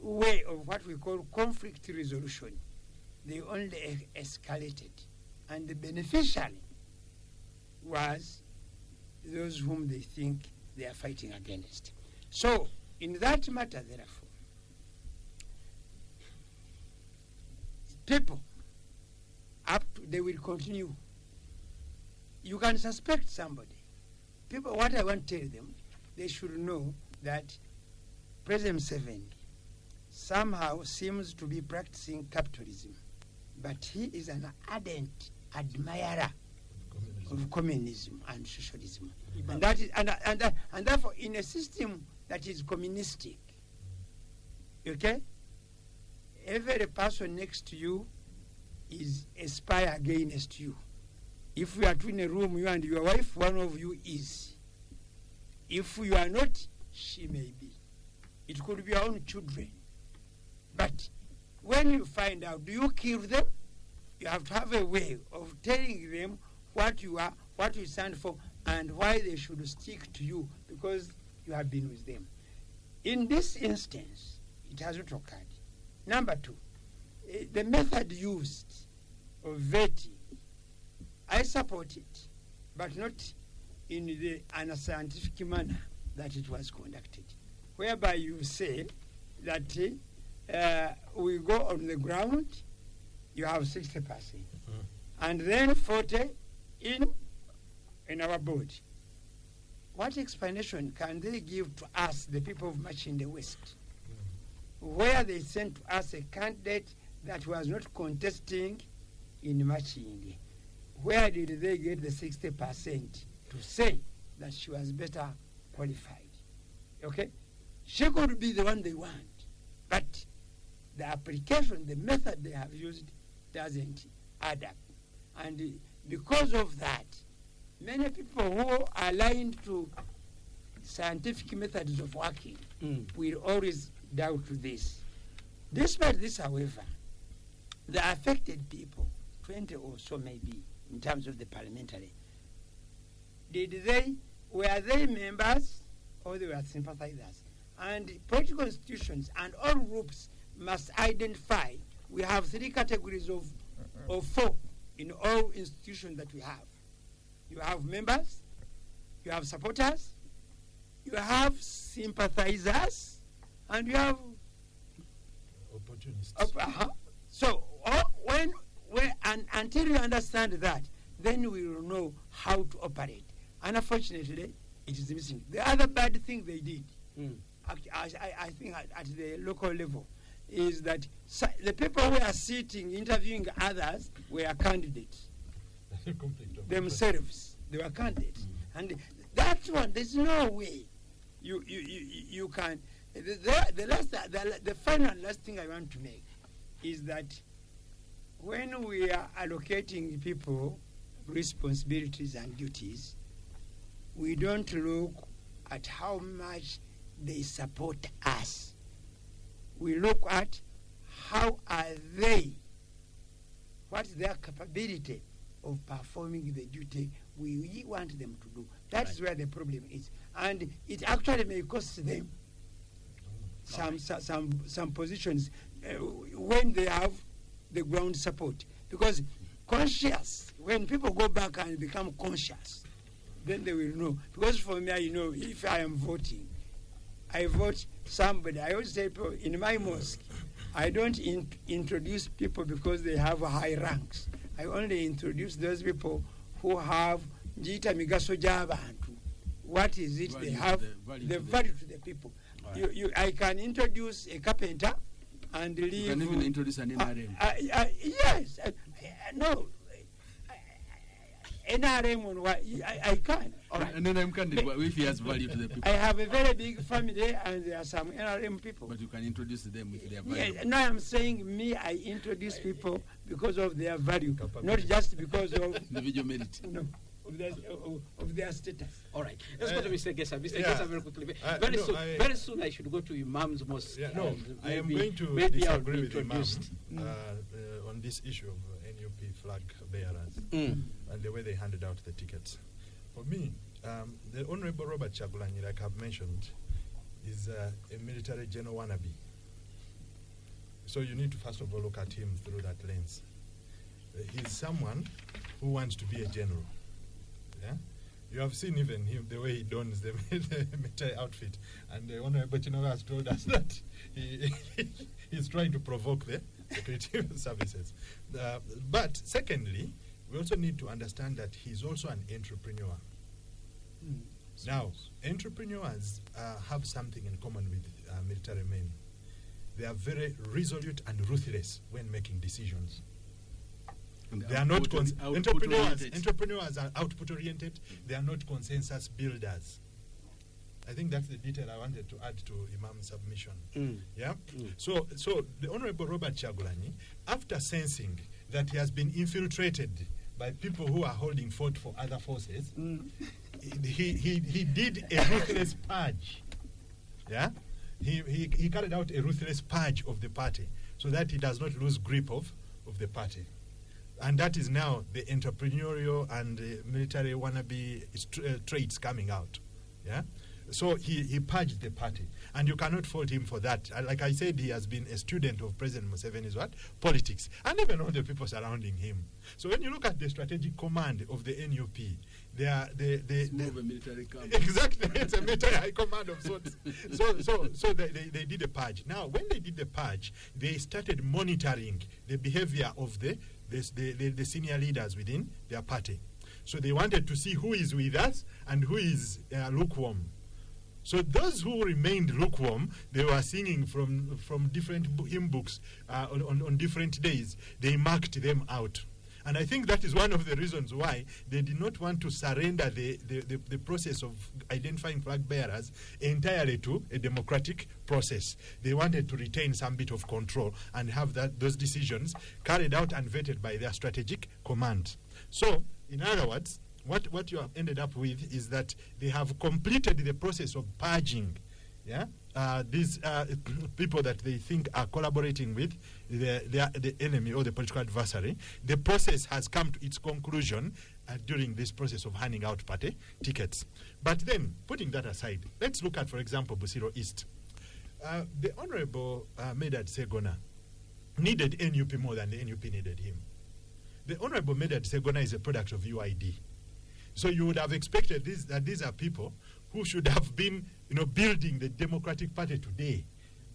way of what we call conflict resolution, they only escalated. And the beneficiary was those whom they think they are fighting against. So, in that matter, therefore, people, they will continue. You can suspect somebody. People, what I want to tell them, they should know that President Museveni somehow seems to be practicing capitalism, but he is an ardent admirer of communism and socialism. And that is, and therefore, in a system that is communistic, okay, every person next to you is a spy against you. If you are in a room, you and your wife, one of you is. If you are not, she may be. It could be your own children. But when you find out, do you kill them? You have to have a way of telling them what you are, what you stand for, and why they should stick to you, because you have been with them. In this instance, it has not occurred. Number two, the method used of vetting, I support it, but not in the unscientific manner that it was conducted, whereby you say that we go on the ground, you have 60%, and then 40 in our board. What explanation can they give to us, the people of Machi in the West, where they sent to us a candidate that was not contesting in Machi? Where did they get the 60% to say that she was better qualified? Okay? She could be the one they want, but the application, the method they have used doesn't add up. And because of that, many people who are aligned to scientific methods of working will always doubt this. Despite this, however, the affected people, 20 or so maybe, in terms of the parliamentary, were they members or they were sympathizers? And political institutions and all groups must identify. We have 3 categories of 4 in all institutions that we have. You have members, you have supporters, you have sympathizers, and you have opportunists. So until you understand that, then we will know how to operate. And unfortunately, it is missing. The other bad thing they did, I think at the local level, is that the people who are sitting interviewing others were candidates themselves. They were candidates, and that one, there's no way you can. The final last thing I want to make is that when we are allocating people responsibilities and duties, we don't look at how much they support us. We look at how are they, what's their capability of performing the duty we want them to do. That's where the problem is. And it actually may cost them some positions when they have the ground support. Because when people go back and become conscious, then they will know. Because for me, I know if I am voting, I vote somebody. I always say in my mosque, I don't introduce people because they have high ranks. I only introduce those people who have Jita Migaso Jabantu. What is it they have? The value to the people. I can introduce a carpenter and leave. You can even introduce an NRM. Yes. No. NRM on what? I can't. All right. An NRM candidate, if he has value to the people. I have a very big family, and there are some NRM people. But you can introduce them with their value. Yeah, no, I'm saying I introduce people because of their value, not just because of individual merit. No, of their status. All right. Let's go to Mr. Gesa. Mr. Gesa, very quickly. Very soon I should go to Imam's Mosque. Yeah, no, I am going to disagree with Imam on this issue of NUP flag bearers and the way they handed out the tickets. For me, the Honorable Robert Chagulanyi, like I've mentioned, is a military general wannabe. So you need to first of all look at him through that lens. He's someone who wants to be a general. Yeah? You have seen even him, the way he dons the military outfit. And the Honorable Chinoga has told us that he's trying to provoke the security services. But secondly, we also need to understand that he's also an entrepreneur. Now, entrepreneurs have something in common with military men. They are very resolute and ruthless when making decisions. They are not entrepreneurs are output oriented. They are not consensus builders. I think that's the detail I wanted to add to Imam's submission. Yeah. So the Honorable Robert Chagulanyi, after sensing that he has been infiltrated by people who are holding fort for other forces, he did a ruthless purge. Yeah. He carried out a ruthless purge of the party so that he does not lose grip of the party. And that is now the entrepreneurial and military wannabe traits coming out. Yeah? So he purged the party. And you cannot fault him for that. Like I said, he has been a student of President Museveni's politics. And even all the people surrounding him. So when you look at the strategic command of the NUP, they are it's more of a military camp. Exactly, it's a military high command of sorts. So they did a purge. Now, when they did the purge, they started monitoring the behavior of the senior leaders within their party. So they wanted to see who is with us and who is lukewarm. So those who remained lukewarm, they were singing from different hymn books on different days. They marked them out. And I think that is one of the reasons why they did not want to surrender the process of identifying flag bearers entirely to a democratic process. They wanted to retain some bit of control and have those decisions carried out and vetted by their strategic command. So, in other words, what you have ended up with is that they have completed the process of purging these people that they think are collaborating with the enemy or the political adversary. The process has come to its conclusion during this process of handing out party tickets. But then, putting that aside, let's look at, for example, Busiro East. The Honorable Medad Segona needed NUP more than the NUP needed him. The Honorable Medad Segona is a product of UID. So you would have expected that these are people who should have been, building the Democratic Party today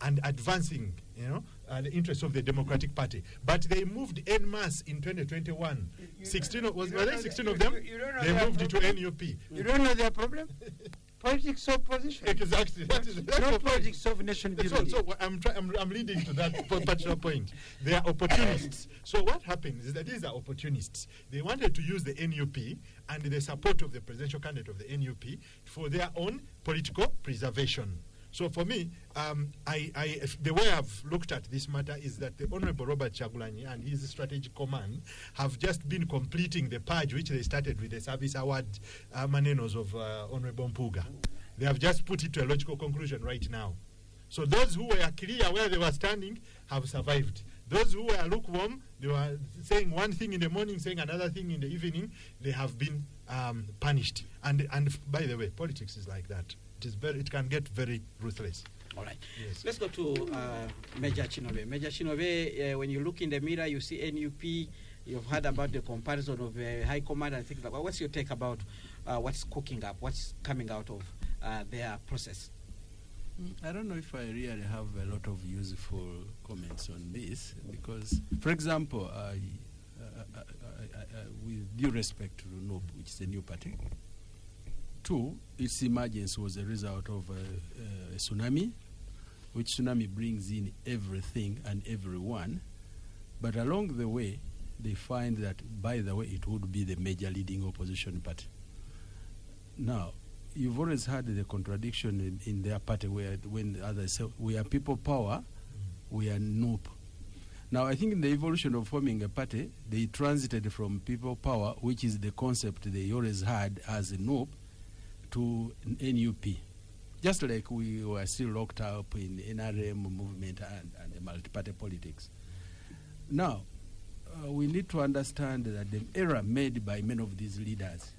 and advancing, the interests of the Democratic Party. But they moved en masse in 2021. 16 of them? They moved it to NUP. You don't know their problem? Politics of position. Exactly. That's not politics of nation building. So I'm leading to that particular point. They are opportunists. So what happens is that these are opportunists. They wanted to use the NUP and the support of the presidential candidate of the NUP for their own political preservation. So for me, the way I've looked at this matter is that the Honorable Robert Chagulanyi and his strategic command have just been completing the purge which they started with the service award manenos of Honorable Mpuga. They have just put it to a logical conclusion right now. So those who were clear where they were standing have survived. Those who were lukewarm, they were saying one thing in the morning, saying another thing in the evening, they have been punished. And by the way, politics is like that. It can get very ruthless. All right. Yes. Let's go to Major Chinobe. Major Chinobe, when you look in the mirror, you see NUP. You've heard about the comparison of High Command and things like that. What's your take about what's cooking up, what's coming out of their process? I don't know if I really have a lot of useful comments on this because, for example, with due respect to NUP, which is a new party, 2, its emergence was a result of a tsunami. which tsunami brings in everything and everyone. But along the way, they find that, by the way, it would be the major leading opposition party. Now, you've always had the contradiction in their party where when others say, we are people power, we are noob. Now, I think in the evolution of forming a party, they transited from people power, which is the concept they always had as a noob, to NUP. Just like we were still locked up in NRM movement and the multi-party politics. Now, we need to understand that the error made by many of these leaders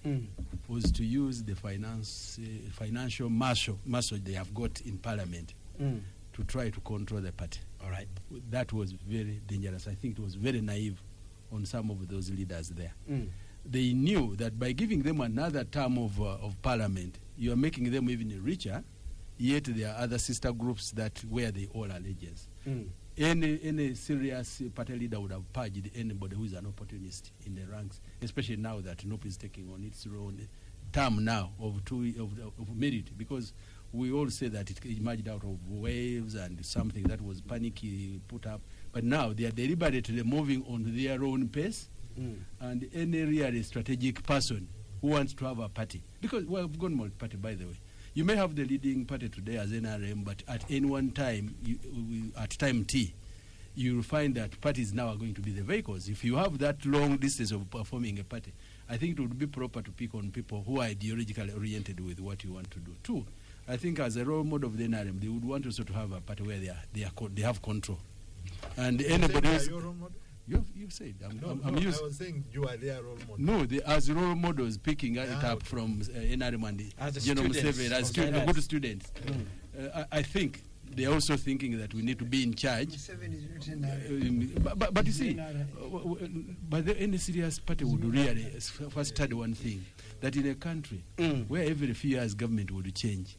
was to use the financial muscle they have got in parliament to try to control the party. All right. That was very dangerous. I think it was very naive on some of those leaders there. They knew that by giving them another term of parliament, you are making them even richer, yet there are other sister groups that where they all allegiance. Any serious party leader would have purged anybody who is an opportunist in the ranks, especially now that NUP is taking on its own term now of merit, because we all say that it emerged out of waves and something that was panicky put up, but now they are deliberately moving on their own pace, and any really strategic person who wants to have a party, because we have gone multi-party, by the way. You may have the leading party today as NRM, but at any one time, at time T, you will find that parties now are going to be the vehicles. If you have that long distance of forming a party, I think it would be proper to pick on people who are ideologically oriented with what you want to do. Two, I think as a role model of the NRM, they would want also to have a party where they have control. And anybody else... Your role model? You said. I was saying you are their role model. No, as role models, picking it up from NRM and General Museveni as good students. I think they're also thinking that we need to be in charge. But you see, but any serious party would really first study one thing, that in a country where every few years government would change,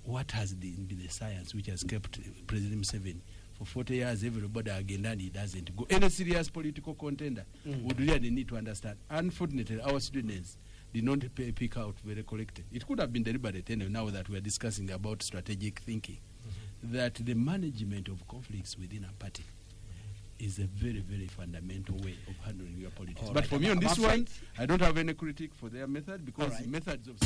what has been the science which has kept President Museveni for 40 years, everybody again, and he doesn't go. Any serious political contender would really need to understand. Unfortunately, our students did not pick out very correctly. It could have been deliberate anyway, now that we're discussing about strategic thinking, that the management of conflicts within a party is a very, very fundamental way of handling your politics. But for me on this one, I don't have any critique for their method, because methods of...